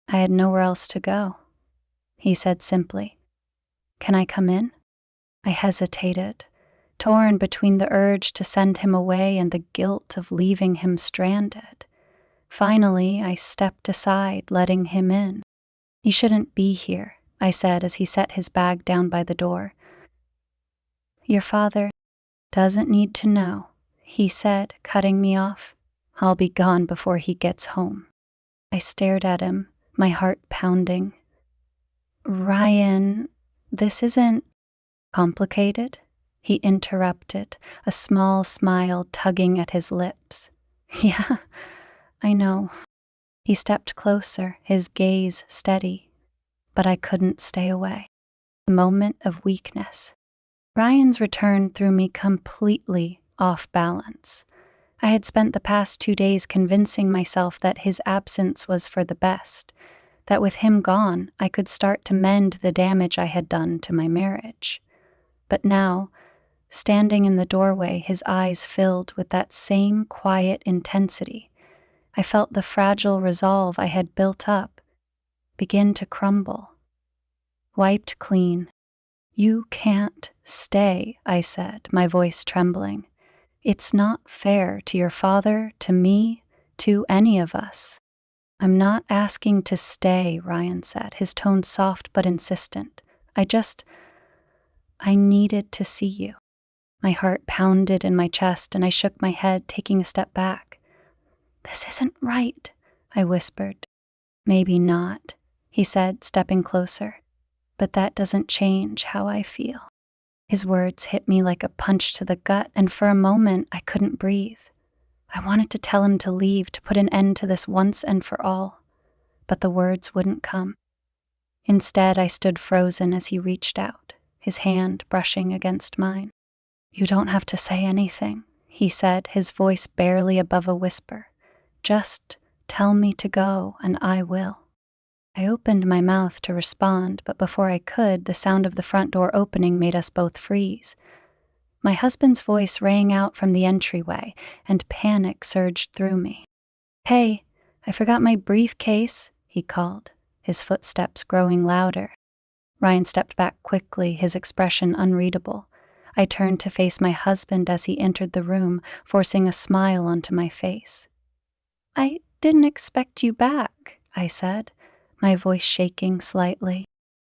"I had nowhere else to go," he said simply. "Can I come in?" I hesitated, torn between the urge to send him away and the guilt of leaving him stranded. Finally, I stepped aside, letting him in. "You shouldn't be here," I said as he set his bag down by the door. "Your father doesn't need to know," he said, cutting me off. "I'll be gone before he gets home." I stared at him, my heart pounding. "Ryan, this isn't complicated," he interrupted, a small smile tugging at his lips. "Yeah, I know." He stepped closer, his gaze steady, but I couldn't stay away. A moment of weakness. Ryan's return threw me completely off balance. I had spent the past 2 days convincing myself that his absence was for the best, that with him gone, I could start to mend the damage I had done to my marriage. But now, standing in the doorway, his eyes filled with that same quiet intensity, I felt the fragile resolve I had built up begin to crumble. Wiped clean. "You can't stay," I said, my voice trembling. "It's not fair to your father, to me, to any of us." "I'm not asking to stay," Ryan said, his tone soft but insistent. I needed to see you." My heart pounded in my chest and I shook my head, taking a step back. "This isn't right," I whispered. "Maybe not," he said, stepping closer. "But that doesn't change how I feel." His words hit me like a punch to the gut, and for a moment I couldn't breathe. I wanted to tell him to leave, to put an end to this once and for all, but the words wouldn't come. Instead, I stood frozen as he reached out, his hand brushing against mine. "You don't have to say anything," he said, his voice barely above a whisper. "Just tell me to go, and I will." I opened my mouth to respond, but before I could, the sound of the front door opening made us both freeze. My husband's voice rang out from the entryway, and panic surged through me. "Hey, I forgot my briefcase," he called, his footsteps growing louder. Ryan stepped back quickly, his expression unreadable. I turned to face my husband as he entered the room, forcing a smile onto my face. "I didn't expect you back," I said, my voice shaking slightly.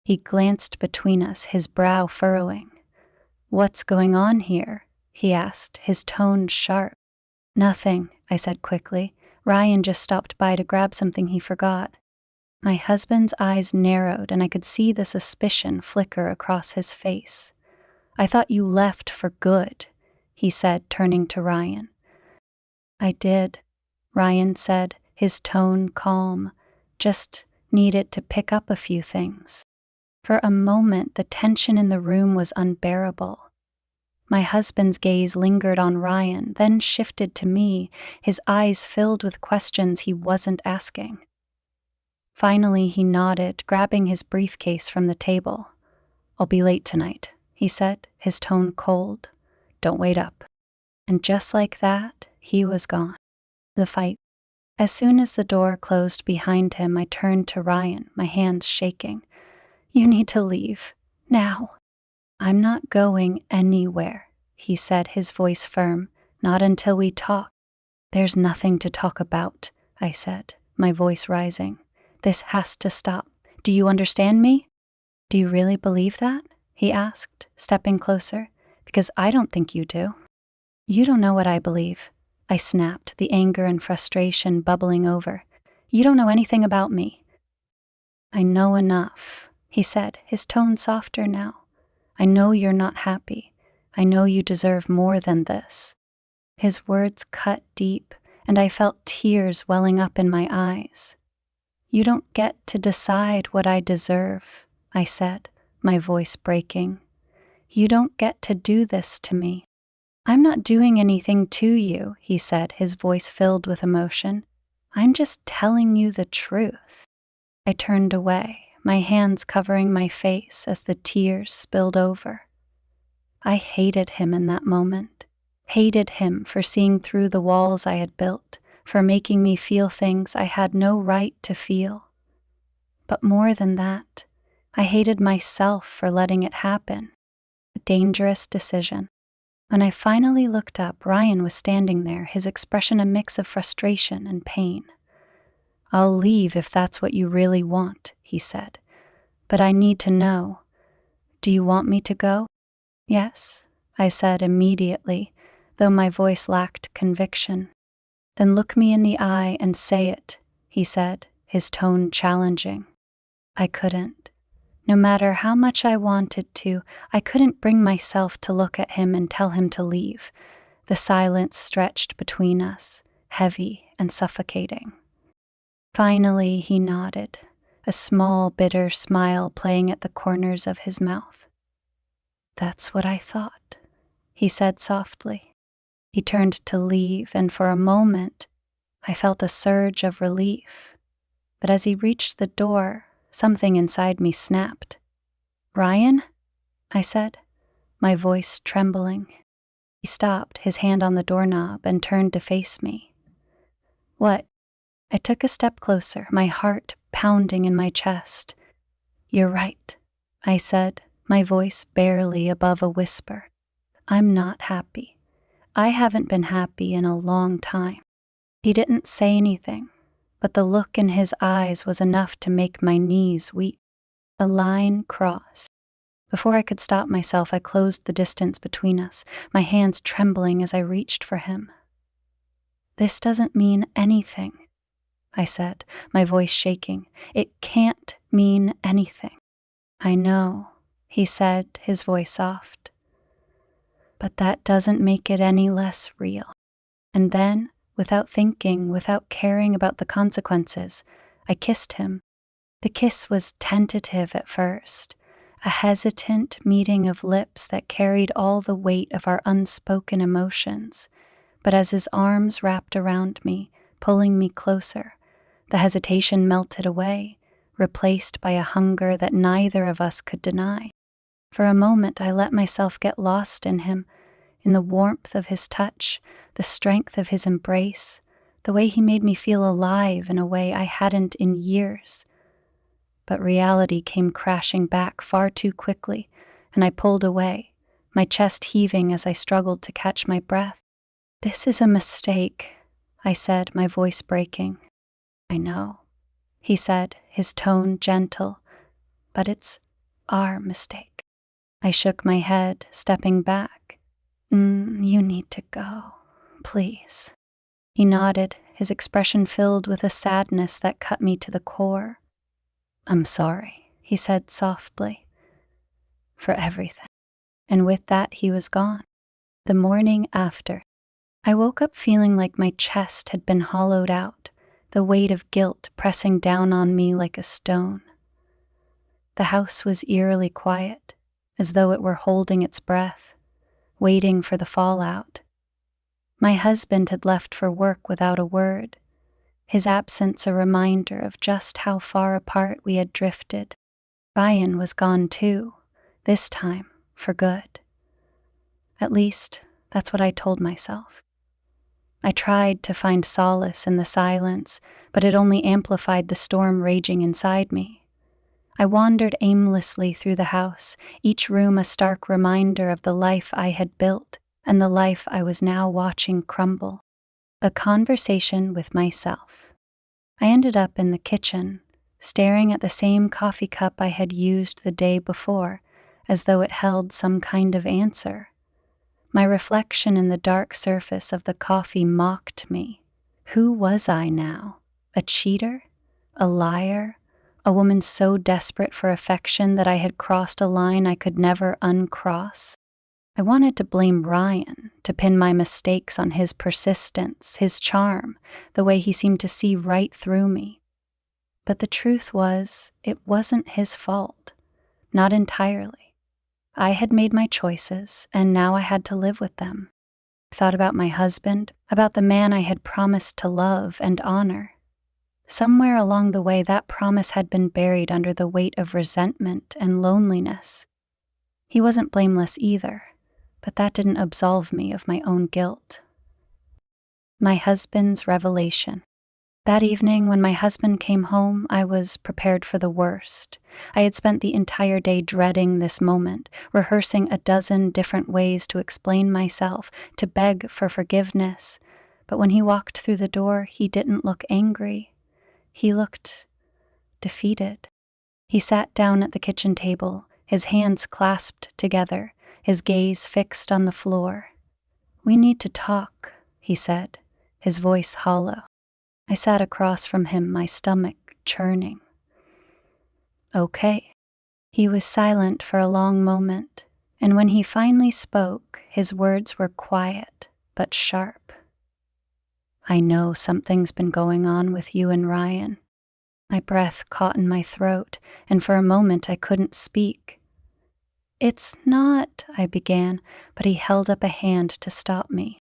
He glanced between us, his brow furrowing. "What's going on here?" he asked, his tone sharp. "Nothing," I said quickly. "Ryan just stopped by to grab something he forgot." My husband's eyes narrowed, and I could see the suspicion flicker across his face. "I thought you left for good," he said, turning to Ryan. "I did," Ryan said, his tone calm. "Just needed to pick up a few things." For a moment, the tension in the room was unbearable. My husband's gaze lingered on Ryan, then shifted to me, his eyes filled with questions he wasn't asking. Finally, he nodded, grabbing his briefcase from the table. "I'll be late tonight," he said, his tone cold. "Don't wait up." And just like that, he was gone. The fight. As soon as the door closed behind him, I turned to Ryan, my hands shaking. "You need to leave. Now." "I'm not going anywhere," he said, his voice firm. "Not until we talk." "There's nothing to talk about," I said, my voice rising. "This has to stop. Do you understand me?" "Do you really believe that?" he asked, stepping closer. "Because I don't think you do." "You don't know what I believe," I snapped, the anger and frustration bubbling over. "You don't know anything about me." "I know enough," he said, his tone softer now. "I know you're not happy. I know you deserve more than this." His words cut deep, and I felt tears welling up in my eyes. "You don't get to decide what I deserve," I said, my voice breaking. "You don't get to do this to me." "I'm not doing anything to you," he said, his voice filled with emotion. "I'm just telling you the truth." I turned away, my hands covering my face as the tears spilled over. I hated him in that moment. Hated him for seeing through the walls I had built, for making me feel things I had no right to feel. But more than that, I hated myself for letting it happen. A dangerous decision. When I finally looked up, Ryan was standing there, his expression a mix of frustration and pain. "I'll leave if that's what you really want," he said. "But I need to know. Do you want me to go?" "Yes," I said immediately, though my voice lacked conviction. "Then look me in the eye and say it," he said, his tone challenging. I couldn't. No matter how much I wanted to, I couldn't bring myself to look at him and tell him to leave. The silence stretched between us, heavy and suffocating. Finally, he nodded, a small, bitter smile playing at the corners of his mouth. "That's what I thought," he said softly. He turned to leave, and for a moment, I felt a surge of relief. But as he reached the door, something inside me snapped. "Ryan?" I said, my voice trembling. He stopped, his hand on the doorknob, and turned to face me. "What?" I took a step closer, my heart pounding in my chest. "You're right," I said, my voice barely above a whisper. "I'm not happy. I haven't been happy in a long time." He didn't say anything, but the look in his eyes was enough to make my knees weak. A line crossed. Before I could stop myself, I closed the distance between us, my hands trembling as I reached for him. "This doesn't mean anything," I said, my voice shaking. "It can't mean anything." "I know," he said, his voice soft. "But that doesn't make it any less real." And then, without thinking, without caring about the consequences, I kissed him. The kiss was tentative at first, a hesitant meeting of lips that carried all the weight of our unspoken emotions. But as his arms wrapped around me, pulling me closer, the hesitation melted away, replaced by a hunger that neither of us could deny. For a moment, I let myself get lost in him, in the warmth of his touch, the strength of his embrace, the way he made me feel alive in a way I hadn't in years. But reality came crashing back far too quickly, and I pulled away, my chest heaving as I struggled to catch my breath. "This is a mistake," I said, my voice breaking. "I know," he said, his tone gentle, "but it's our mistake." I shook my head, stepping back. You need to go, please." He nodded, his expression filled with a sadness that cut me to the core. "I'm sorry," he said softly, "for everything." And with that, he was gone. The morning after, I woke up feeling like my chest had been hollowed out, the weight of guilt pressing down on me like a stone. The house was eerily quiet, as though it were holding its breath, waiting for the fallout. My husband had left for work without a word, his absence a reminder of just how far apart we had drifted. Ryan was gone too, this time for good. At least, that's what I told myself. I tried to find solace in the silence, but it only amplified the storm raging inside me. I wandered aimlessly through the house, each room a stark reminder of the life I had built and the life I was now watching crumble. A conversation with myself. I ended up in the kitchen, staring at the same coffee cup I had used the day before, as though it held some kind of answer. My reflection in the dark surface of the coffee mocked me. Who was I now? A cheater? A liar? A woman so desperate for affection that I had crossed a line I could never uncross? I wanted to blame Ryan, to pin my mistakes on his persistence, his charm, the way he seemed to see right through me. But the truth was, it wasn't his fault. Not entirely. I had made my choices, and now I had to live with them. I thought about my husband, about the man I had promised to love and honor. Somewhere along the way, that promise had been buried under the weight of resentment and loneliness. He wasn't blameless either, but that didn't absolve me of my own guilt. My husband's revelation. That evening, when my husband came home, I was prepared for the worst. I had spent the entire day dreading this moment, rehearsing a dozen different ways to explain myself, to beg for forgiveness. But when he walked through the door, he didn't look angry. He looked defeated. He sat down at the kitchen table, his hands clasped together, his gaze fixed on the floor. "We need to talk," he said, his voice hollow. I sat across from him, my stomach churning. "Okay." He was silent for a long moment, and when he finally spoke, his words were quiet but sharp. "I know something's been going on with you and Ryan." My breath caught in my throat, and for a moment I couldn't speak. "It's not," I began, but he held up a hand to stop me.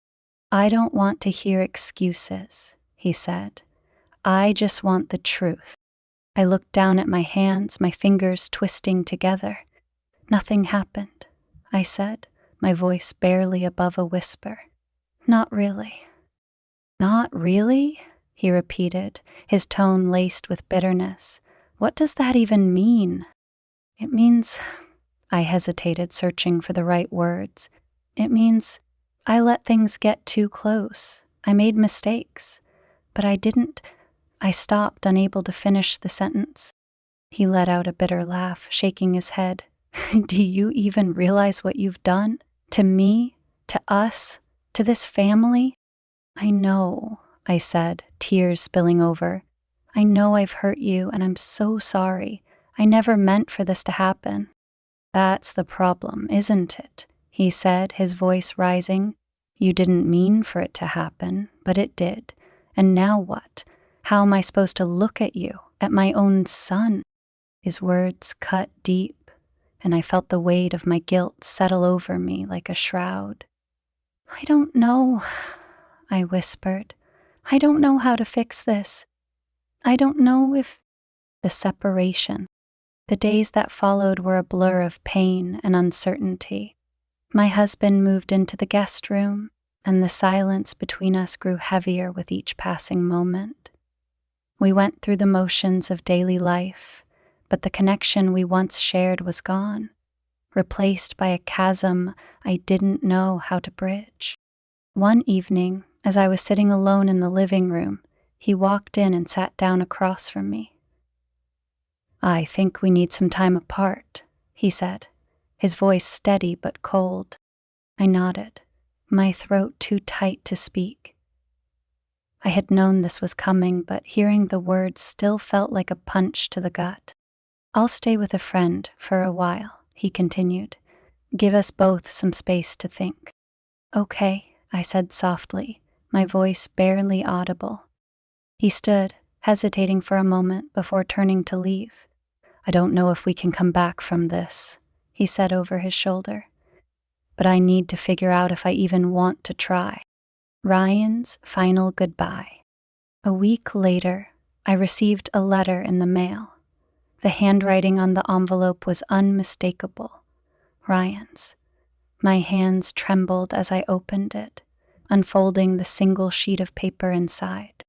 "I don't want to hear excuses," he said. "I just want the truth." I looked down at my hands, my fingers twisting together. "Nothing happened," I said, my voice barely above a whisper. "Not really." "Not really?" he repeated, his tone laced with bitterness. "What does that even mean?" "It means," I hesitated, searching for the right words. "It means I let things get too close. I made mistakes. But I didn't." I stopped, unable to finish the sentence. He let out a bitter laugh, shaking his head. "Do you even realize what you've done? To me? To us? To this family?" "I know," I said, tears spilling over. "I know I've hurt you, and I'm so sorry. I never meant for this to happen." "That's the problem, isn't it?" he said, his voice rising. "You didn't mean for it to happen, but it did. And now what? How am I supposed to look at you, at my own son?" His words cut deep, and I felt the weight of my guilt settle over me like a shroud. "I don't know," I whispered. "I don't know how to fix this. I don't know if—" The separation. The days that followed were a blur of pain and uncertainty. My husband moved into the guest room, and the silence between us grew heavier with each passing moment. We went through the motions of daily life, but the connection we once shared was gone, replaced by a chasm I didn't know how to bridge. One evening, as I was sitting alone in the living room, he walked in and sat down across from me. "I think we need some time apart," he said, his voice steady but cold. I nodded, my throat too tight to speak. I had known this was coming, but hearing the words still felt like a punch to the gut. "I'll stay with a friend for a while," he continued. "Give us both some space to think." "Okay," I said softly, my voice barely audible. He stood, hesitating for a moment before turning to leave. "I don't know if we can come back from this," he said over his shoulder. "But I need to figure out if I even want to try." Ryan's final goodbye. A week later, I received a letter in the mail. The handwriting on the envelope was unmistakable. Ryan's. My hands trembled as I opened it, unfolding the single sheet of paper inside.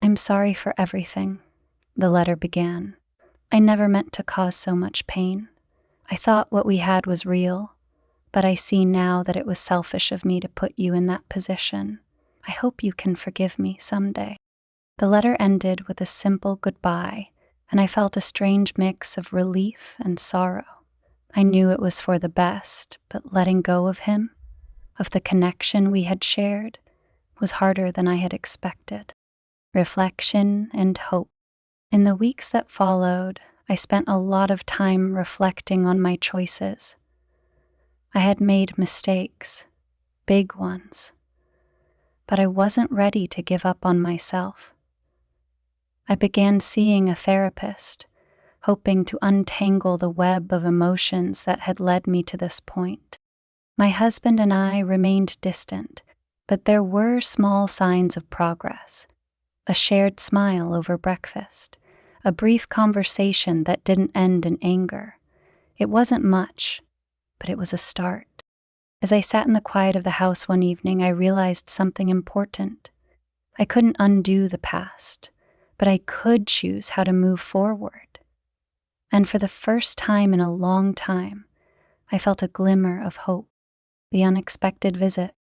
"I'm sorry for everything," the letter began. "I never meant to cause so much pain. I thought what we had was real, but I see now that it was selfish of me to put you in that position. I hope you can forgive me someday." The letter ended with a simple goodbye, and I felt a strange mix of relief and sorrow. I knew it was for the best, but letting go of him, of the connection we had shared, was harder than I had expected. Reflection and hope. In the weeks that followed, I spent a lot of time reflecting on my choices. I had made mistakes, big ones, but I wasn't ready to give up on myself. I began seeing a therapist, hoping to untangle the web of emotions that had led me to this point. My husband and I remained distant, but there were small signs of progress. A shared smile over breakfast, a brief conversation that didn't end in anger. It wasn't much, but it was a start. As I sat in the quiet of the house one evening, I realized something important. I couldn't undo the past, but I could choose how to move forward. And for the first time in a long time, I felt a glimmer of hope. The unexpected visit.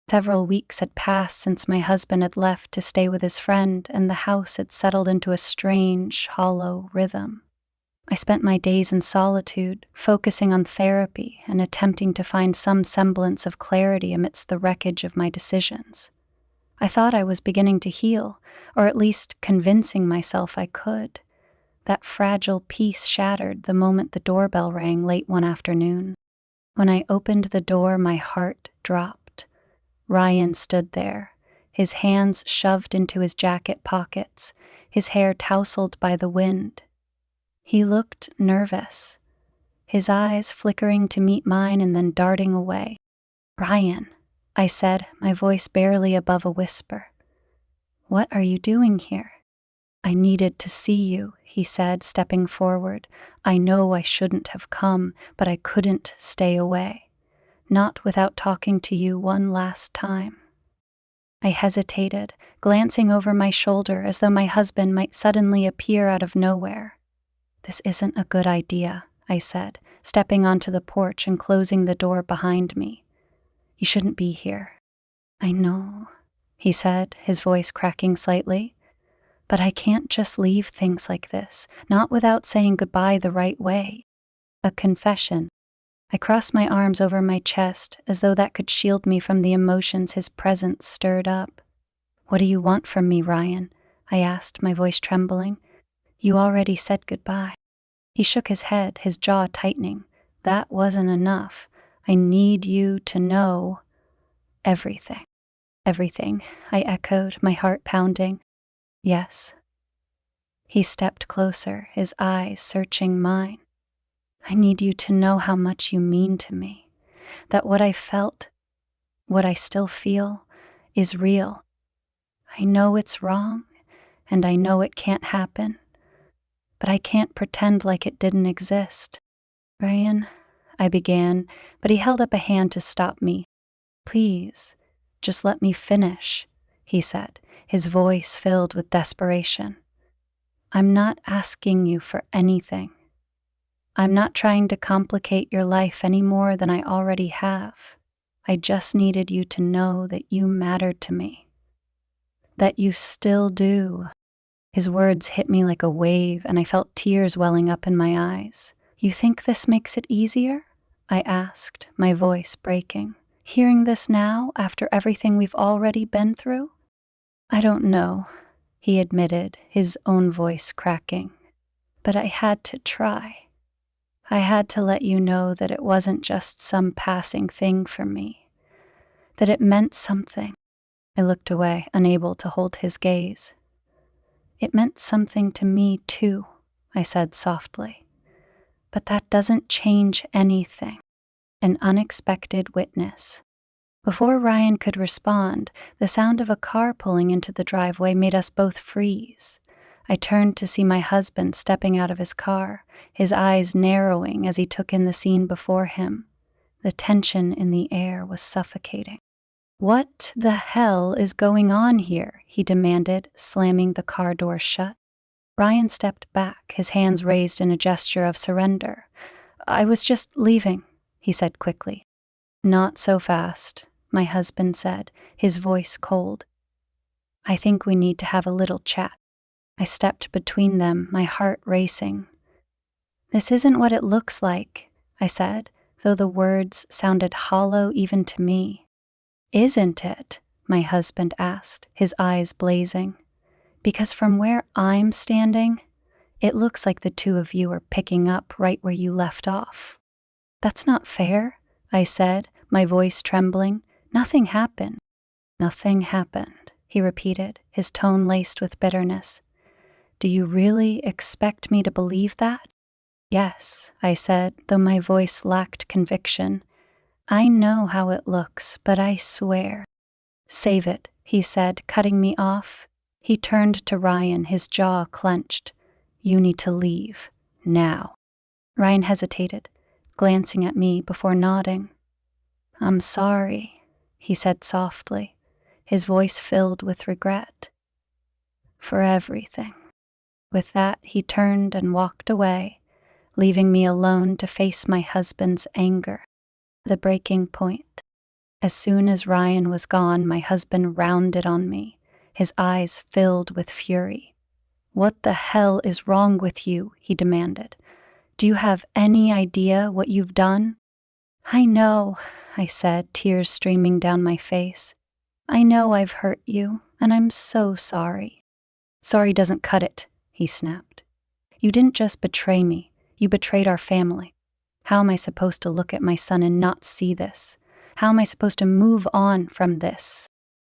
Several weeks had passed since my husband had left to stay with his friend, and the house had settled into a strange, hollow rhythm. I spent my days in solitude, focusing on therapy and attempting to find some semblance of clarity amidst the wreckage of my decisions. I thought I was beginning to heal, or at least convincing myself I could. That fragile peace shattered the moment the doorbell rang late one afternoon. When I opened the door, my heart dropped. Ryan stood there, his hands shoved into his jacket pockets, his hair tousled by the wind. He looked nervous, his eyes flickering to meet mine and then darting away. "Ryan," I said, my voice barely above a whisper. What are you doing here? I needed to see you, he said, stepping forward. I know I shouldn't have come, but I couldn't stay away. Not without talking to you one last time. I hesitated, glancing over my shoulder as though my husband might suddenly appear out of nowhere. This isn't a good idea, I said, stepping onto the porch and closing the door behind me. You shouldn't be here. I know, he said, his voice cracking slightly. But I can't just leave things like this, not without saying goodbye the right way. A confession. I crossed my arms over my chest as though that could shield me from the emotions his presence stirred up. What do you want from me, Ryan? I asked, my voice trembling. You already said goodbye. He shook his head, his jaw tightening. That wasn't enough. I need you to know everything. Everything, I echoed, my heart pounding. Yes. He stepped closer, his eyes searching mine. I need you to know how much you mean to me, that what I felt, what I still feel, is real. I know it's wrong, and I know it can't happen, but I can't pretend like it didn't exist. Ryan, I began, but he held up a hand to stop me. Please, just let me finish, he said, his voice filled with desperation. I'm not asking you for anything. I'm not trying to complicate your life any more than I already have. I just needed you to know that you mattered to me. That you still do. His words hit me like a wave, and I felt tears welling up in my eyes. You think this makes it easier? I asked, my voice breaking. Hearing this now, after everything we've already been through? I don't know, he admitted, his own voice cracking. But I had to try. I had to let you know that it wasn't just some passing thing for me. That it meant something. I looked away, unable to hold his gaze. It meant something to me, too, I said softly. But that doesn't change anything. An unexpected witness. Before Ryan could respond, the sound of a car pulling into the driveway made us both freeze. I turned to see my husband stepping out of his car, his eyes narrowing as he took in the scene before him. The tension in the air was suffocating. What the hell is going on here? He demanded, slamming the car door shut. Ryan stepped back, his hands raised in a gesture of surrender. I was just leaving, he said quickly. Not so fast, my husband said, his voice cold. I think we need to have a little chat. I stepped between them, my heart racing. This isn't what it looks like, I said, though the words sounded hollow even to me. Isn't it? My husband asked, his eyes blazing. Because from where I'm standing, it looks like the two of you are picking up right where you left off. That's not fair, I said, my voice trembling. Nothing happened. Nothing happened, he repeated, his tone laced with bitterness. Do you really expect me to believe that? Yes, I said, though my voice lacked conviction. I know how it looks, but I swear. Save it, he said, cutting me off. He turned to Ryan, his jaw clenched. You need to leave. Now. Ryan hesitated, glancing at me before nodding. I'm sorry, he said softly, his voice filled with regret. For everything. With that, he turned and walked away, leaving me alone to face my husband's anger. The breaking point. As soon as Ryan was gone, my husband rounded on me, his eyes filled with fury. What the hell is wrong with you? He demanded. Do you have any idea what you've done? I know, I said, tears streaming down my face. I know I've hurt you, and I'm so sorry. Sorry doesn't cut it, he snapped. You didn't just betray me, you betrayed our family. How am I supposed to look at my son and not see this? How am I supposed to move on from this?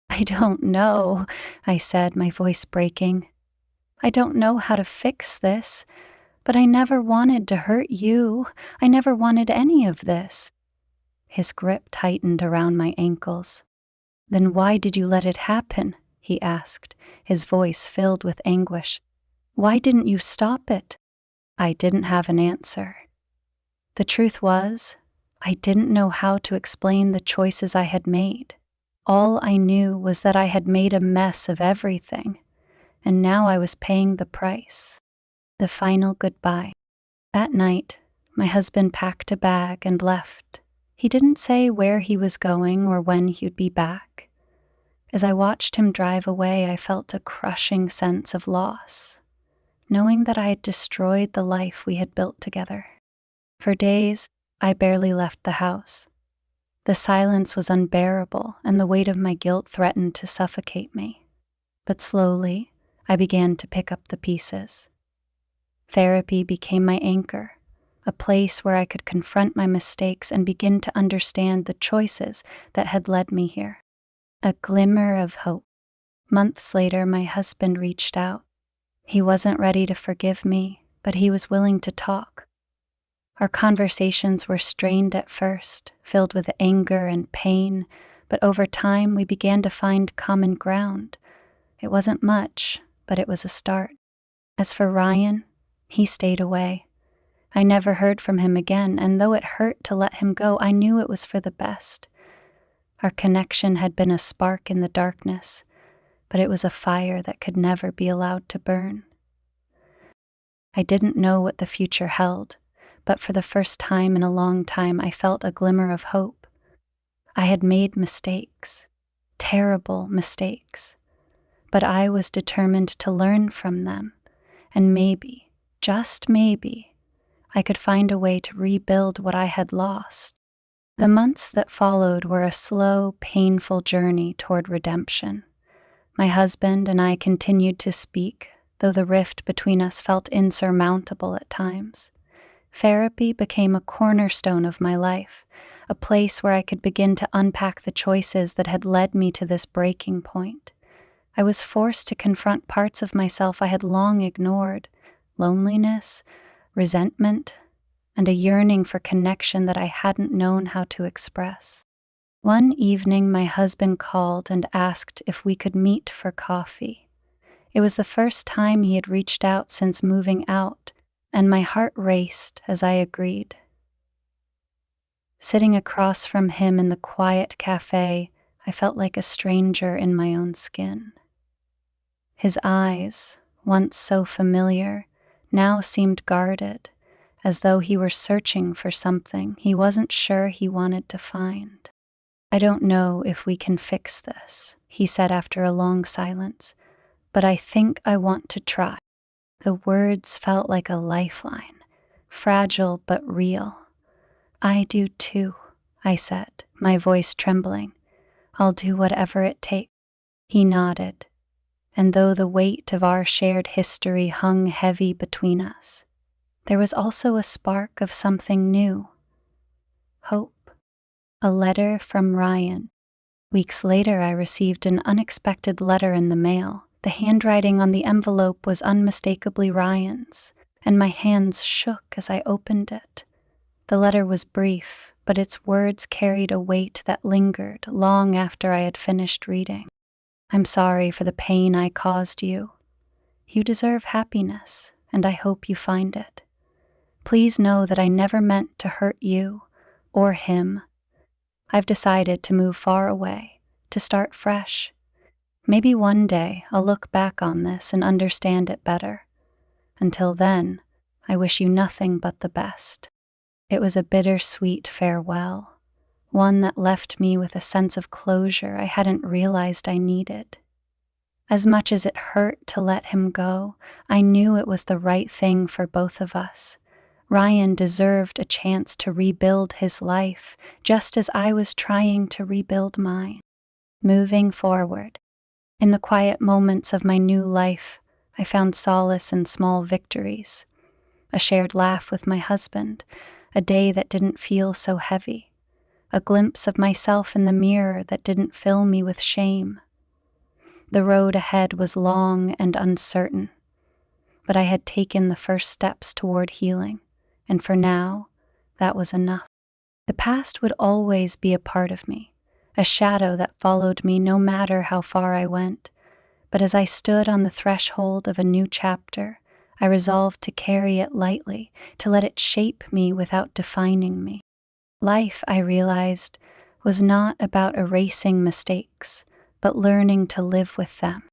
I don't know, I said, my voice breaking. I don't know how to fix this, but I never wanted to hurt you. I never wanted any of this. His grip tightened around my ankles. "Then why did you let it happen?" he asked, his voice filled with anguish. "Why didn't you stop it?" I didn't have an answer. The truth was, I didn't know how to explain the choices I had made. All I knew was that I had made a mess of everything, and now I was paying the price. The final goodbye. That night, my husband packed a bag and left. He didn't say where he was going or when he'd be back. As I watched him drive away, I felt a crushing sense of loss, knowing that I had destroyed the life we had built together. For days, I barely left the house. The silence was unbearable, and the weight of my guilt threatened to suffocate me. But slowly, I began to pick up the pieces. Therapy became my anchor, a place where I could confront my mistakes and begin to understand the choices that had led me here. A glimmer of hope. Months later, my husband reached out. He wasn't ready to forgive me, but he was willing to talk. Our conversations were strained at first, filled with anger and pain, but over time we began to find common ground. It wasn't much, but it was a start. As for Ryan, he stayed away. I never heard from him again, and though it hurt to let him go, I knew it was for the best. Our connection had been a spark in the darkness, but it was a fire that could never be allowed to burn. I didn't know what the future held, but for the first time in a long time, I felt a glimmer of hope. I had made mistakes, terrible mistakes, but I was determined to learn from them, and maybe, just maybe, I could find a way to rebuild what I had lost. The months that followed were a slow, painful journey toward redemption. My husband and I continued to speak, though the rift between us felt insurmountable at times. Therapy became a cornerstone of my life, a place where I could begin to unpack the choices that had led me to this breaking point. I was forced to confront parts of myself I had long ignored: loneliness, resentment, and a yearning for connection that I hadn't known how to express. One evening, my husband called and asked if we could meet for coffee. It was the first time he had reached out since moving out, and my heart raced as I agreed. Sitting across from him in the quiet cafe, I felt like a stranger in my own skin. His eyes, once so familiar, now seemed guarded, as though he were searching for something he wasn't sure he wanted to find. "I don't know if we can fix this," he said after a long silence, "but I think I want to try." The words felt like a lifeline, fragile but real. "I do too," I said, my voice trembling. "I'll do whatever it takes." He nodded, and though the weight of our shared history hung heavy between us, there was also a spark of something new. Hope. A letter from Ryan. Weeks later, I received an unexpected letter in the mail. The handwriting on the envelope was unmistakably Ryan's, and my hands shook as I opened it. The letter was brief, but its words carried a weight that lingered long after I had finished reading. "I'm sorry for the pain I caused you. You deserve happiness, and I hope you find it. Please know that I never meant to hurt you or him. I've decided to move far away, to start fresh. Maybe one day I'll look back on this and understand it better. Until then, I wish you nothing but the best." It was a bittersweet farewell, one that left me with a sense of closure I hadn't realized I needed. As much as it hurt to let him go, I knew it was the right thing for both of us. Ryan deserved a chance to rebuild his life, just as I was trying to rebuild mine. Moving forward. In the quiet moments of my new life, I found solace in small victories. A shared laugh with my husband, a day that didn't feel so heavy, a glimpse of myself in the mirror that didn't fill me with shame. The road ahead was long and uncertain, but I had taken the first steps toward healing, and for now, that was enough. The past would always be a part of me, a shadow that followed me no matter how far I went. But as I stood on the threshold of a new chapter, I resolved to carry it lightly, to let it shape me without defining me. Life, I realized, was not about erasing mistakes, but learning to live with them.